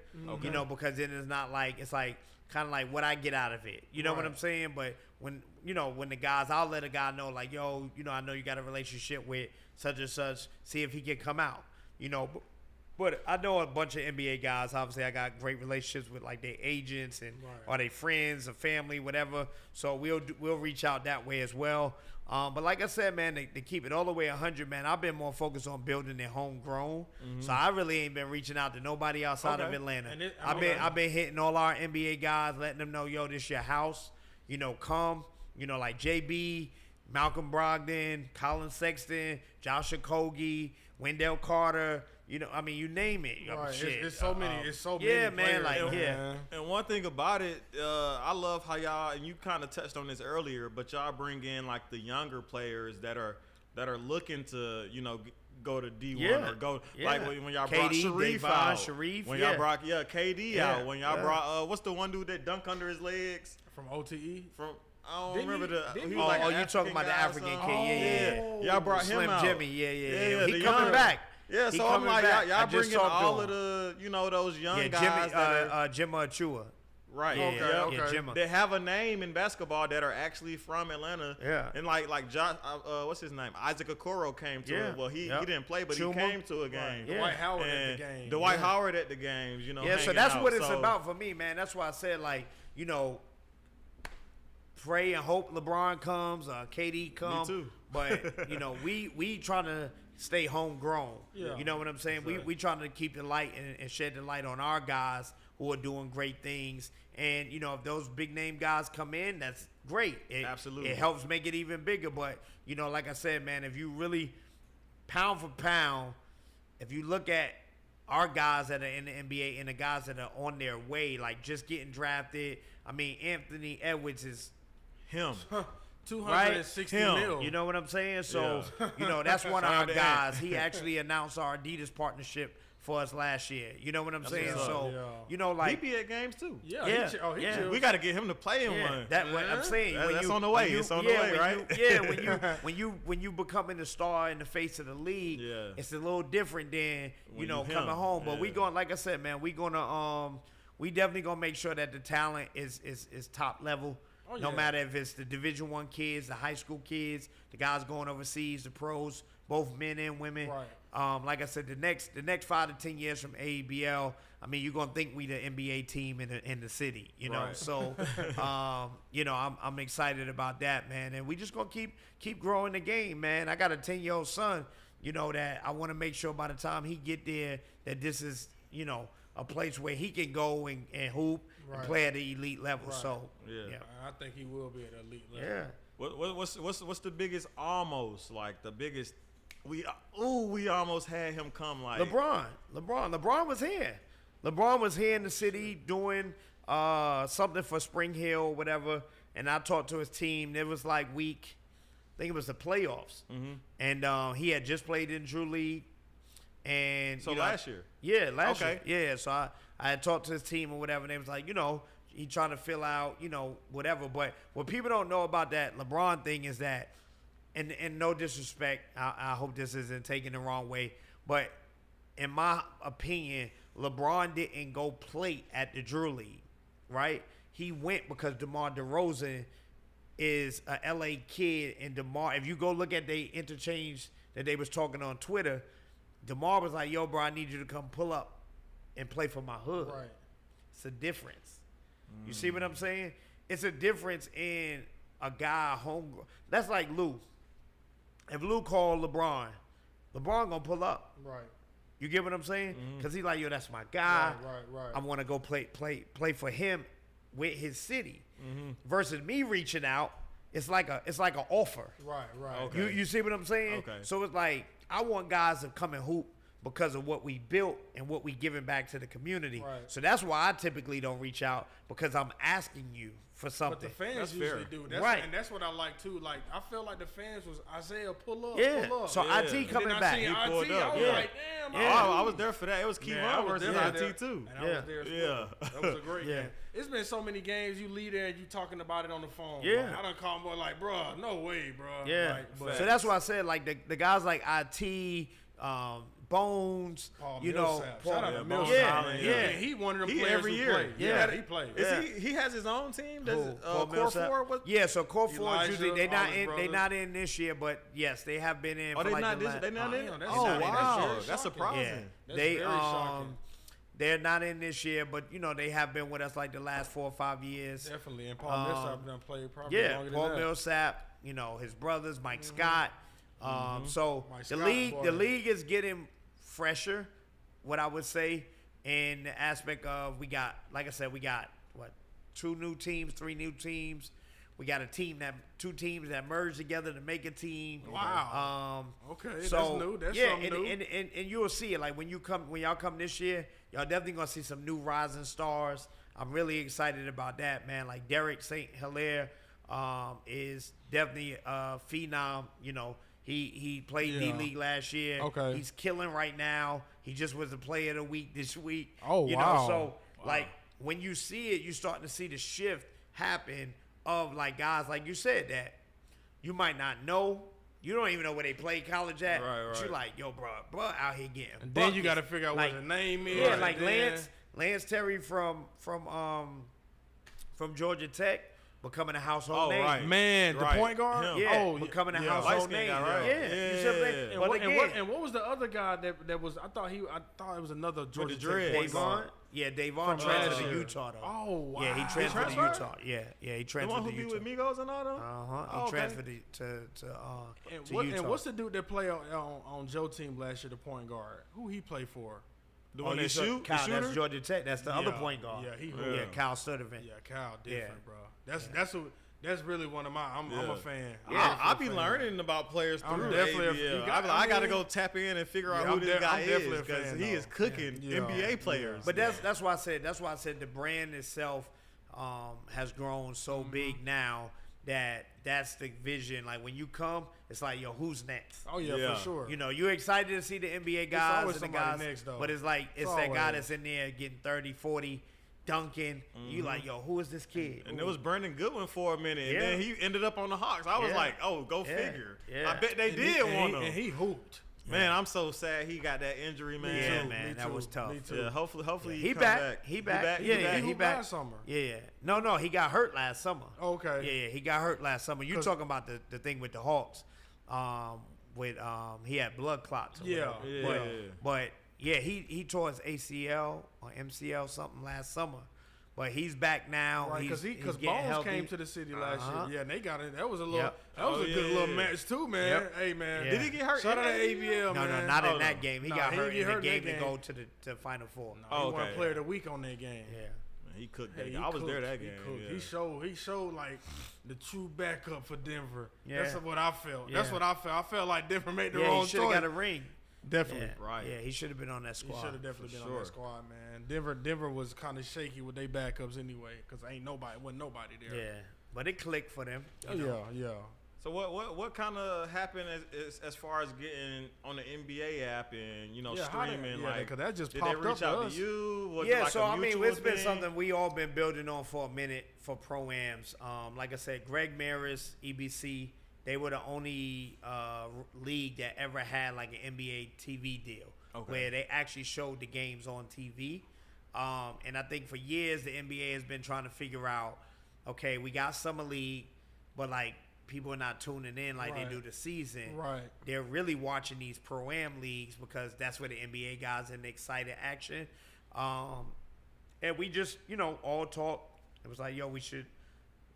because then it's not like it's like kind of like what I get out of it. You know what I'm saying? But when the guys, I'll let a guy know like, yo, I know you got a relationship with such and such. See if he can come out. But I know a bunch of NBA guys. Obviously, I got great relationships with like their agents and or their friends or family, whatever. So we'll reach out that way as well. But like I said, man, they keep it all the way 100, man. I've been more focused on building their homegrown. So I really ain't been reaching out to nobody outside of Atlanta. I've been hitting all our NBA guys, letting them know, yo, this your house. Come. Like JB, Malcolm Brogdon, Colin Sexton, Josh Okogie, Wendell Carter. You name it. Right. It's so many. It's so many. Yeah, man. players, And one thing about it, I love how y'all, and you kind of touched on this earlier, but y'all bring in like the younger players that are looking to go to D1 or go like when y'all brought Sharif out. When y'all brought KD out. When y'all brought what's the one dude that dunk under his legs from OTE. I don't remember you talking about the African kid? Y'all brought Slim him out. Jimmy. Yeah. He the coming young- back. Yeah, so I'm like, y'all bringing all of the, those young guys Jimma Achua. right. Okay. Jimma. They have a name in basketball that are actually from Atlanta. Yeah. And like Josh, what's his name? Isaac Okoro came to it. Well, he didn't play, but Chuma. he came to a game. Right. Dwight Howard at the game. Dwight Howard at the games, Yeah, so that's what it's about for me, man. That's why I said, like, pray and hope LeBron comes, KD comes. Me too. But, we trying to stay homegrown. Yeah. You know what I'm saying? Right. We trying to keep the light and shed the light on our guys who are doing great things. And, if those big name guys come in, that's great. Absolutely. It helps make it even bigger. But, like I said, man, if you really, pound for pound, if you look at our guys that are in the NBA and the guys that are on their way, like just getting drafted, I mean, Anthony Edwards is Him. 260 Him. mil. You know what I'm saying? So, you know, that's one of our guys. He actually announced our Adidas partnership for us last year. You know what I'm saying? what's up. So, Yeah. you know, He like, be at games too. Yeah. Yeah. He Yeah. chills. We got to get him to play in yeah, one. that what I'm saying. That- When that's you- on the way. when you- It's on the way, when right? when you becoming the star in the face of the league, Yeah. it's a little different than When coming you him. home. But we Yeah. going, like I said, man, we definitely gonna make sure that the talent is top level. Oh, No yeah. matter if it's the Division I kids, the high school kids, the guys going overseas, the pros, both men and women. Right. Like I said, the next 5 to 10 years from ABL, I mean, you're gonna think we the NBA team in the city, you know. Right. So, you know, I'm excited about that, man, and we just gonna keep growing the game, man. I got a 10-year-old son, you know, that I want to make sure by the time he get there that this is, you know, a place where he can go and hoop and Right. play at the elite level. Right. So, Yeah. I think he will be at elite level. yeah. What's the biggest almost, like the biggest? We almost had him come, like LeBron was here. LeBron was here in the city doing something for Spring Hill or whatever, and I talked to his team. It was like I think it was the playoffs, and he had just played in Drew League. And So you know, last year? Yeah, last Okay. year. Yeah, so I had talked to his team or whatever, and they was like, you know, he trying to fill out, you know, whatever. But what people don't know about that LeBron thing is that, and no disrespect, I hope this isn't taken the wrong way, but in my opinion, LeBron didn't go play at the Drew League, right? He went because DeMar DeRozan is a LA kid, and DeMar, if you go look at the interchange that they was talking on Twitter, DeMar was like, yo, bro, I need you to come pull up and play for my hood. Right. It's a difference. You see what I'm saying? It's a difference in a guy home. That's like Lou. If Lou called LeBron gonna pull up. Right. You get what I'm saying? Because he's like, yo, that's my guy. Right. I want to go play for him with his city. Versus me reaching out, it's like an offer. Right. Okay. You see what I'm saying? Okay. So it's like I want guys to come and hoop because of what we built and what we giving back to the community. Right. So that's why I typically don't reach out, because I'm asking you for something. But the fans That's usually fair. do. That's, Right. And that's what I like too. Like I felt like the fans was Isaiah pull up. Yeah. Pull up. So Yeah. IT And coming then I back. seen He IT, pulled up, I was yeah. like, damn. Yeah. I was there for that. It was Kevon I was versus there. IT too. And I was there. as well. Yeah. That was a great Yeah. game. It's been so many games you lead there and you talking about it on the phone. Yeah. Like, I done call boy like, bro, no way, bro. Yeah. Like, but So that's why I said, like, the guys like IT, Bones, Paul you know, Millsap. Paul, Shout out Yeah, to Bones Millsap. Allen, yeah. And he one of them He players every who year. play. Yeah. He plays. Yeah. He has his own team. Does Who? it, Paul Core Millsap? 4? What? Yeah, so Core 4 Elijah, usually they all not his in. They brothers. not in this year, but yes, they have been in. Oh, for they like not the this. last- They not in. damn, that's Oh not in. That's wow, very that's shocking. surprising. Yeah, That's they very shocking. they're not in this year, but you know they have been with us like the last 4 or 5 years. Definitely. And Paul Millsap done played probably Yeah, longer Paul than that. Millsap, you know, his brothers, Mike Scott. So Mike the Scott, league, boy. the league is getting fresher. What I would say in the aspect of we got, like I said, we got what 2 new teams, 3 new teams. We got 2 teams that merged together to make a team. Wow. Okay, So that's new. That's yeah, something new. and you will see it. Like when y'all come this year, y'all definitely gonna see some new rising stars. I'm really excited about that, man. Like Derek St. Hilaire is definitely a phenom. You know, he played Yeah. D-League last year. Okay. He's killing right now. He just was the player of the week this week. Oh, you wow. know, so Wow. like when you see it, you're starting to see the shift happen of like guys like you said that you might not know. You don't even know where they play college at. Right, But you right. like, yo, bro out here getting. And then you buckets. got to figure out Like, what the name is. Yeah, and like then- Lance Terry from Georgia Tech becoming a household Oh, name. right. Man, the Right. point guard? Him. Yeah, Oh, becoming a yeah. household Light-skinned name. guy, right? Yeah, you see what I'm saying? Yeah. And But what, again, and what was the other guy that was? I thought it was another Georgia Tech dreads. point guard. Davon. Yeah, Davon From transferred last to year. Utah though. Oh, wow. Yeah, he He transferred to transferred? Utah. Yeah, he The transferred one to who be Utah. with Migos and all them? He Oh, okay. transferred to And, Utah. and what's the dude that played on Joe's team last year, the point guard? Who he play for? The Oh, one you that saw- shoot? Kyle, the that's shooter? Georgia Tech. That's the other Yeah, point guard. yeah, he- yeah, Yeah. Kyle Sturdivant. Yeah, Kyle, different, Yeah. bro. That's really one of my. I'm Yeah. a fan. Yeah. I be learning about players I'm through definitely a- ABL. you got- I got to I mean- go tap in and figure out Yeah, who I'm this guy definitely is a because fan, he though. is cooking Yeah. NBA Yeah. players. But that's why I said the brand itself has grown so big now that's the vision. Like when you come, it's like, yo, who's next? Oh yeah, for sure. You know, you're excited to see the NBA guys always and the somebody guys, next, though. but it's like it's that always. guy that's in there getting 30, 40, dunking. You like, yo, who is this kid? And it was Brandon Goodwin for a minute, Yeah. and then he ended up on the Hawks. I was Yeah. like, oh, go Yeah. figure. Yeah. I bet they And did want him. and he hooped. Man, I'm so sad he got that injury, man. Yeah, too, man, me that too, was tough. me too. Yeah, hopefully He he come back. He back. Yeah, He he hooped back. last summer. Yeah. No, he got hurt last summer. Okay. Yeah, he got hurt last summer. You 'Cause- talking about the thing with the Hawks? With he had blood clots. Or Yeah, whatever. yeah. But yeah, he tore his ACL or MCL something last summer, but he's back now. Right, he's because getting Bones healthy. came to the city last Uh-huh. year. Yeah, and they got it. That was a little. Yep. That was Oh, a good yeah, little yeah. match too, man. Yep. Hey, man. Yeah. Did he get hurt? Shout out to in ABL, No, man. not Oh, in that no. game. He Nah, got he hurt get in the hurt in game that to go game. to Final Four. He Oh, won okay. Player of the Week on that game. Yeah. Man, he cooked Hey, that he game. I was there cooked. that He game. cooked. Yeah. He showed like the true backup for Denver. Yeah. That's what I felt. That's Yeah. what I felt. I felt like Denver made the Yeah, wrong he should have choice. got a ring. Definitely. Yeah. Right. Yeah, he should have been on that He squad. should have definitely for been on sure. that squad, man. Denver was kind of shaky with their backups anyway, because wasn't nobody there. Yeah, but it clicked for them. Oh, you know? yeah. So what kind of happened as far as getting on the NBA app and streaming? Like, because that just did they popped up reach to out us. to you? Was it Yeah, like so a I mean, mutual it's been thing? something we all been building on for a minute for pro-ams. Like I said, Greg Maris, EBC, they were the only league that ever had like an NBA TV deal, where they actually showed the games on TV. And I think for years the NBA has been trying to figure out, okay, we got summer league, but like people are not tuning in like they do the season. Right. They're really watching these pro-am leagues because that's where the NBA guys in the excited action. And we just, all talked. It was like, yo, we should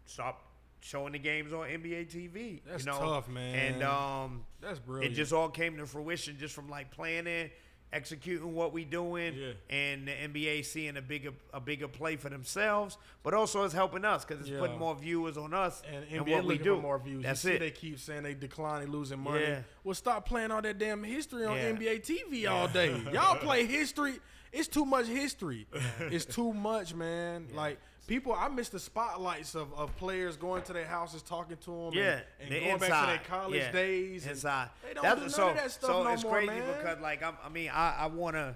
stop showing the games on NBA TV. That's tough, man. And That's brilliant. it just all came to fruition just from like planning, executing what we doing, and the NBA seeing a bigger play for themselves, but also it's helping us because it's putting more viewers on us and and NBA what we looking do. for more views. That's you see it. They keep saying they declining, losing money. Yeah. Well, stop playing all that damn history on Yeah. NBA TV all day. Y'all play history. It's too much history. It's too much, man. Like people, I miss the spotlights of players going to their houses, talking to them, and the going back to their college days. Inside. They don't do none of that stuff so no it's more, crazy man. because like I wanna.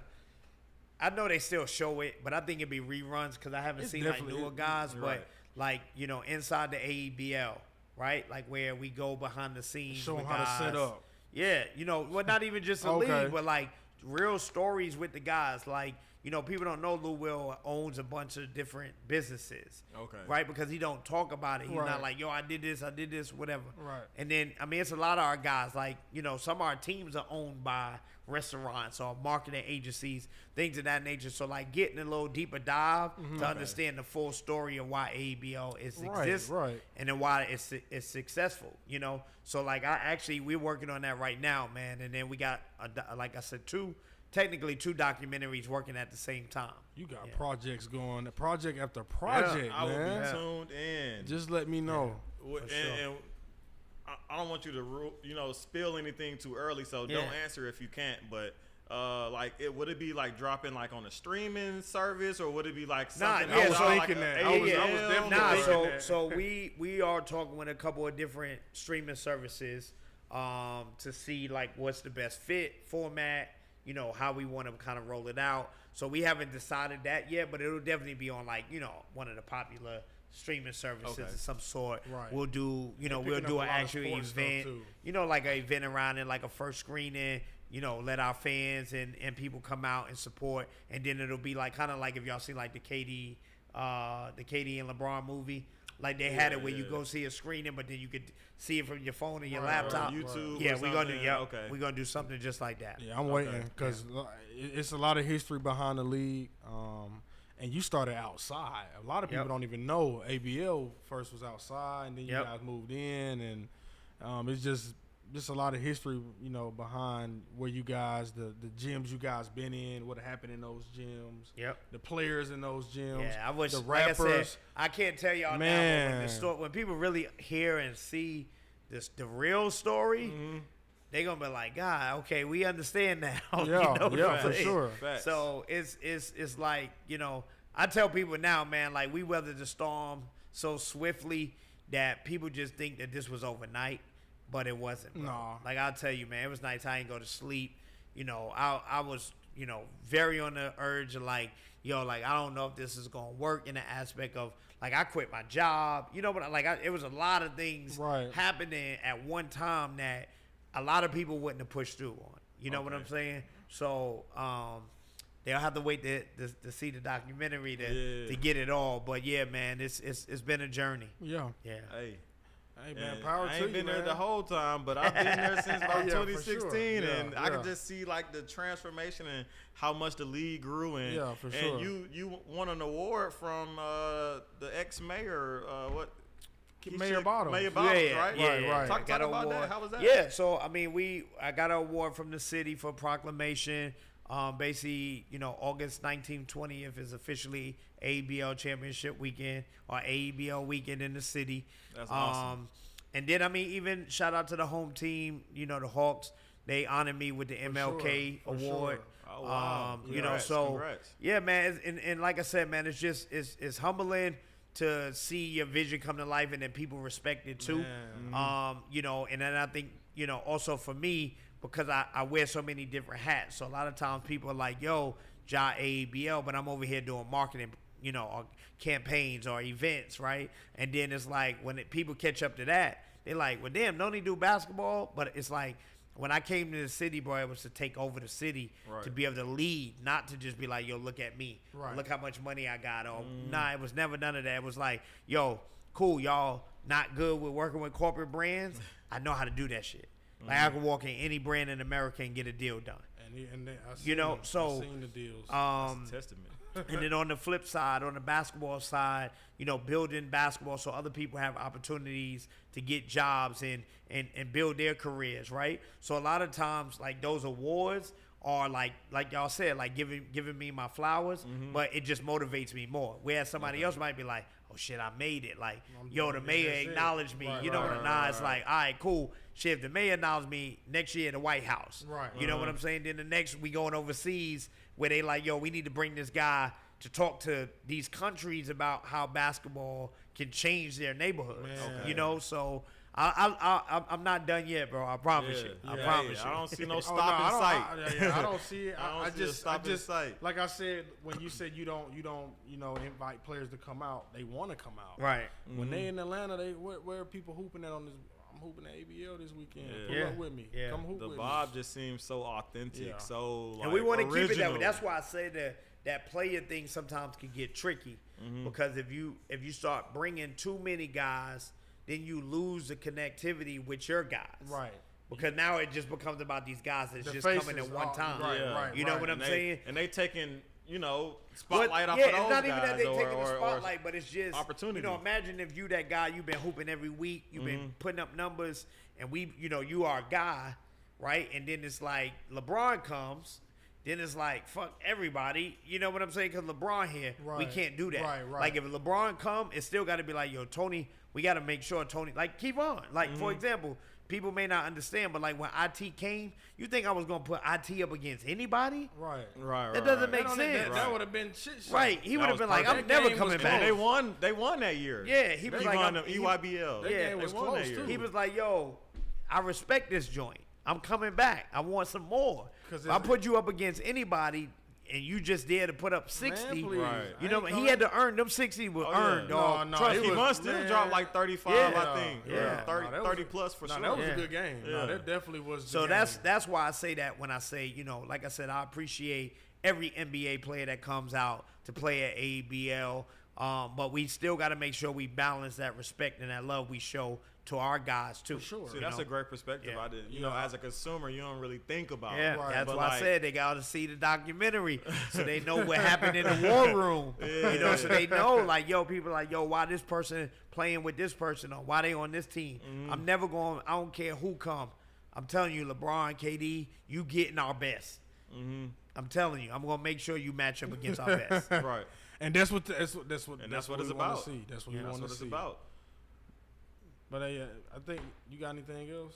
I know they still show it, but I think it'd be reruns because I haven't It's seen like definitely- newer guys. you're But right. like inside the AEBL, right? Like where we go behind the scenes, Show 'em with how to guys. set up. Yeah, well, not even just a Okay. league, but like real stories with the guys. Like people don't know Lou Will owns a bunch of different businesses. Okay. Right, because he don't talk about it. He's Right. not like, yo, I did this, whatever. Right. And then, I mean, it's a lot of our guys. Like, some of our teams are owned by restaurants or marketing agencies, things of that nature. So, like, getting a little deeper dive to understand the full story of why ABL exists right. and then why it's successful, So, like, we're working on that right now, man. And then we got, like I said, technically two documentaries working at the same time. You got projects going, project after project, I will man. be tuned in. Just let me know. And I don't want you to spill anything too early, so don't answer if you can't. But would it be like dropping like on a streaming service, or would it be like something? I was outside, thinking like that. a I was ABL? definitely thinking that. So we are talking with a couple of different streaming services to see like what's the best fit format, how we want to kind of roll it out. So we haven't decided that yet, but it'll definitely be on like one of the popular streaming services of some sort. Right. We'll do we'll picking do up an a lot of actual sports stuff, event, too. like an event around it, like a first screening. Let our fans and people come out and support, and then it'll be like kind of like if y'all see like the KD and LeBron movie, like they had it where you go see a screening, but then you could see it from your phone and your laptop. YouTube. Yeah, or we're gonna do. something. We're gonna do something just like that. Yeah, I'm waiting because it's a lot of history behind the league. And you started outside. A lot of people don't even know ABL first was outside, and then you guys moved in, and it's just a lot of history, behind where you guys, the gyms you guys been in, what happened in those gyms, the players in those gyms, Yeah, I wish. the Like I rappers. said, I can't tell y'all Man. now, but when people really hear and see the real story, they're gonna be like, God, okay, we understand now. For sure. Facts. So it's like I tell people now, man, like we weathered the storm so swiftly that people just think that this was overnight, but it wasn't, bro. No. Like, I'll tell you, man, it was nights I didn't go to sleep. You know, I was, you know, very on the urge of like, yo, like, I don't know if this is going to work in the aspect of, like, I quit my job. You know, but like, it was a lot of things happening at one time that a lot of people wouldn't have pushed through on. You know what I'm saying? So, they'll have to wait to see the documentary to get it all. But yeah, man, it's been a journey. Yeah. Yeah. Hey man, power to you, I ain't been there man. the whole time, but I've been there since about 2016, for sure. and I could just see like the transformation and how much the league grew. And for sure. And you won an award from the ex-mayor, Mayor Bottoms. Mayor Bottoms, right? Right. Talk about that. How was that? Yeah, so I mean, I got an award from the city for proclamation. Basically, you know, August 19th, 20th is officially ABL Championship Weekend or ABL Weekend in the city. That's awesome. And then, I mean, even shout out to the home team, you know, the Hawks. They honored me with the MLK For award. sure. Oh, wow. You know, so Congrats. yeah, man. And like I said, man, it's just it's humbling to see your vision come to life and then people respect it too. You know, and then I think, you know, also for me, because I wear so many different hats. So a lot of times people are like, yo, Jah ABL, but I'm over here doing marketing, you know, or campaigns or events, right? And then it's like when people catch up to that, they're like, well, damn, don't he do basketball? But it's like when I came to the city, bro, it was to take over the city, to be able to lead, not to just be like, yo, look at me. Look how much money I got. Or, nah, it was never none of that. It was like, yo, cool, y'all not good with working with corporate brands. I know how to do that shit. Like, I can walk in any brand in America and get a deal done. You know, so I've seen the deals. That's a testament. And then on the flip side, on the basketball side, you know, building basketball so other people have opportunities to get jobs and build their careers, right? So a lot of times, like, those awards are like y'all said, like giving me my flowers, but it just motivates me more. Whereas somebody else might be like, oh shit, I made it. Like, yo, the mayor acknowledged me. You know what I'm saying? It's like, all right, cool. Shit, if the mayor acknowledged me next year at the White House. You know what I'm saying? Then the next we going overseas where they like, yo, we need to bring this guy to talk to these countries about how basketball can change their neighborhoods. You know, so I'm not done yet, bro. I promise you. I promise you. I don't see no stop in sight. I don't see it. I just stop in sight. Like I said, when you said you don't invite players to come out, they want to come out. Right. When they in Atlanta, where are people hooping at on this? I'm hooping at ABL this weekend. Pull up with me. Come hoop with me. The vibe just seems so authentic, so like, and we want to keep it that way. original. That's why I say that player thing sometimes can get tricky because if you start bringing too many guys, then you lose the connectivity with your guys. Right. Because now it just becomes about these guys that's just coming at one time. Right. You know what I'm saying? And they taking, you know, spotlight off yeah, of those it's not guys. even that they taking or, the spotlight, but it's just opportunity. You know, imagine if you that guy, you've been hooping every week, you've been putting up numbers, and you are a guy, right? And then it's like LeBron comes, then it's like fuck everybody. You know what I'm saying? Because LeBron here, we can't do that. Right. Like if LeBron come, it's still got to be like, yo, Tony, we got to make sure Tony, like, keep on. Like, for example, people may not understand, but like when IT came, you think I was gonna put IT up against anybody? Right. That doesn't make sense. That would have been shit. Right. He would have been like, I'm never coming back. They won that year. Yeah. He was like, EYBL. That game was close too. He was like, yo, I respect this joint. I'm coming back. I want some more. If I put you up against anybody and you just there to put up 60, you know, he had to earn them 60 were earned, dog. No, he must still drop like 35, I think. Yeah. 30 plus for sure. That was a good game. No, that definitely was the game. So that's why I say that when I say, you know, like I said, I appreciate every NBA player that comes out to play at ABL. But we still got to make sure we balance that respect and that love we show to our guys too. For sure. See, that's a great perspective. I did. You know, as a consumer, you don't really think about it. Yeah, that's why I said they got to see the documentary so they know what happened in the war room. You know, so they know, like, yo, people like, yo, why this person playing with this person or why they on this team? I'm never going. I don't care who come. I'm telling you, LeBron, KD, you getting our best. I'm telling you, I'm gonna make sure you match up against our best. Right. And that's what it's about. That's what That's what it's see. about. But I think you got anything else?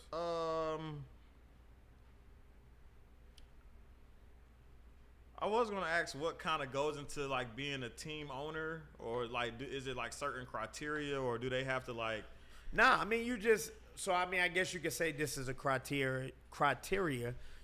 I was gonna ask what kind of goes into like being a team owner, or like is it like certain criteria, or do they have to like Nah, I mean, I guess you could say this is a criteria.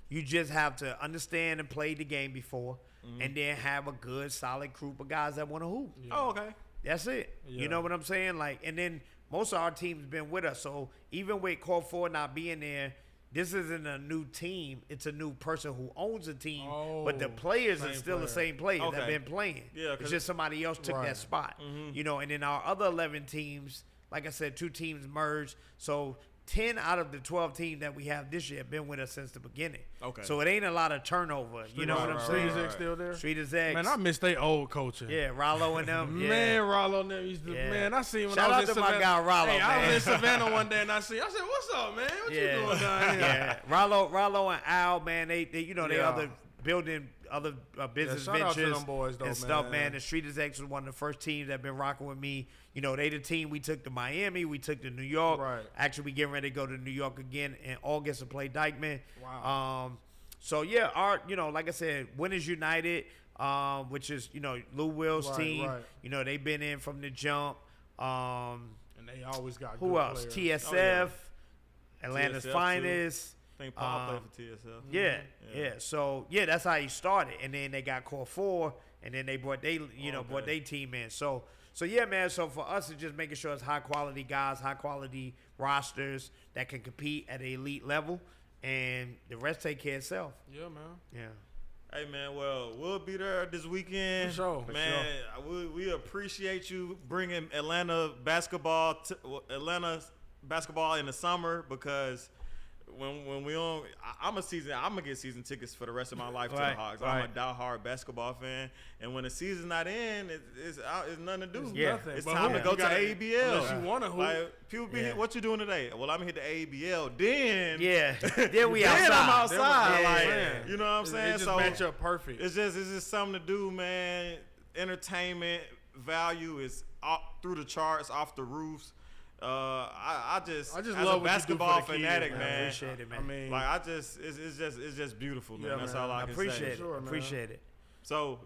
You just have to understand and play the game before, and then have a good, solid group of guys that want to hoop. Yeah. Oh, okay. That's it. Yeah. You know what I'm saying? Like, and then most of our team's been with us. So even with Core 4 not being there, this isn't a new team. It's a new person who owns the team. But the players are still the same players that have been playing. Yeah, it's just somebody else took that spot. You know, and then our other 11 teams, like I said, 2 teams merged. So 10 out of the 12 teams that we have this year have been with us since the beginning. Okay. So it ain't a lot of turnover. You know what I'm saying? Street is still there? Street is X. Man, I miss they old coaching. Yeah, Rollo and them. Man, Rollo and them used to, man, I seen when Shout I was out in to Savannah. my guy Rollo, Hey, man. I was in Savannah one day and I said, what's up, man? What you doing down here? Yeah, Rollo and Al, man, they they other building other business shout out to ventures them boys, though, and stuff, man. man. The Street is X was one of the first teams that been rocking with me. You know, they the team we took to Miami, we took to New York. Right. Actually, we getting ready to go to New York again in August to play Dykeman. Wow. So yeah, like I said, Winners United, which is Lou Will's team. Right. You know, they've been in from the jump. And they always got Who good else? players. TSF, Atlanta's TSF finest. I think Paul played for TSL. Yeah. So that's how he started, and then they got Core 4, and then they brought brought their team in. So yeah, man. So for us, it's just making sure it's high quality guys, high quality rosters that can compete at an elite level, and the rest take care of itself. Yeah, man. Yeah. Hey man, well, we'll be there this weekend. For sure. Man, we appreciate you bringing Atlanta basketball in the summer, because when we on, I'm gonna get season tickets for the rest of my life to the Hawks. I'm a diehard basketball fan, and when the season's not in, it's nothing to do. Yeah. It's time to go to ABL. Unless you want to hoop. Like, people be here, what you doing today? Well, I'm gonna hit the ABL. Then Then we then outside. I'm outside. Yeah. Like, Man. you know what I'm saying? It just So match up perfect. it's just something to do, man. Entertainment value is through the charts, off the roofs. I just love as what a you do basketball for the kids, fanatic, man. man. Appreciate it, man. I mean, Like it's just beautiful, man. Yeah, That's man. all I can say. Appreciate it. Sure, man. Appreciate it. So,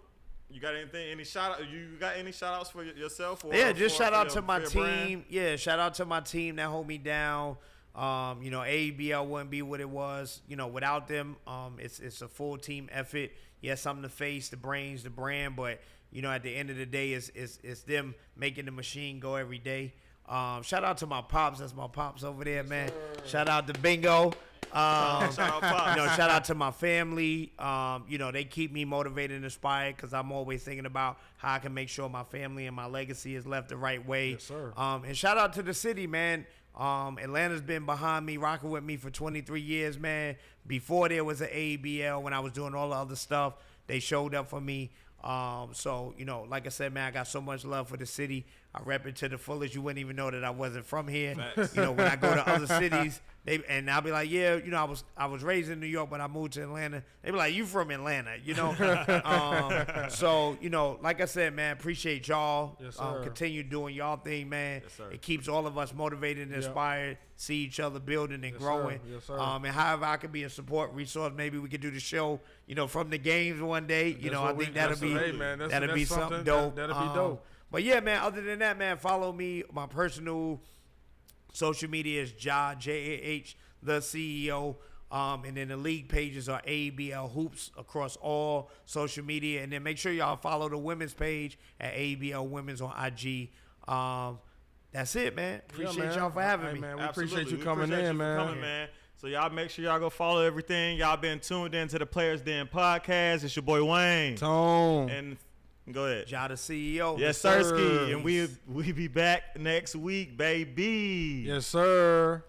you got anything? You got any shout outs for yourself? Or Yeah, just for shout out your- to my for your brand? team. Yeah, shout out to my team that hold me down. ABL wouldn't be what it was, without them. It's a full team effort. Yes, I'm the face, the brains, the brand, but at the end of the day, it's them making the machine go every day. Shout out to my pops. That's my pops over there, man. Shout out to Bingo. Shout out Pops. Shout out to my family. They keep me motivated and inspired, because I'm always thinking about how I can make sure my family and my legacy is left the right way. Yes, sir. And shout out to the city, man. Atlanta's been behind me, rocking with me for 23 years, man. Before there was an ABL, when I was doing all the other stuff, they showed up for me. So, like I said, man, I got so much love for the city. I rep it to the fullest. You wouldn't even know that I wasn't from here. Facts. When I go to other cities, and I'll be like, yeah, I was raised in New York, but I moved to Atlanta. They be like, you from Atlanta, So, like I said, man, appreciate y'all. Yes, sir. Continue doing y'all thing, man. Yes, sir. It keeps all of us motivated and inspired, see each other building and Yes, growing. sir. Yes, sir. And however I could be a support resource, maybe we could do the show, from the games one day. I think that'll be that'll be something dope. That'll be dope. But yeah, man, other than that, man, follow me. My personal social media is Jah, J-A-H, the CEO. And then the league pages are ABL Hoops across all social media. And then make sure y'all follow the women's page at ABL Women's on IG. That's it, man. Appreciate y'all for having me. Man, we Absolutely. appreciate you We coming appreciate in, you for man. coming, man. So y'all make sure y'all go follow everything. Y'all been tuned in to the Players Den podcast. It's your boy Wayne. Tone. And go ahead. Jah the CEO. Yes, sir. Sirski. And we be back next week, baby. Yes, sir.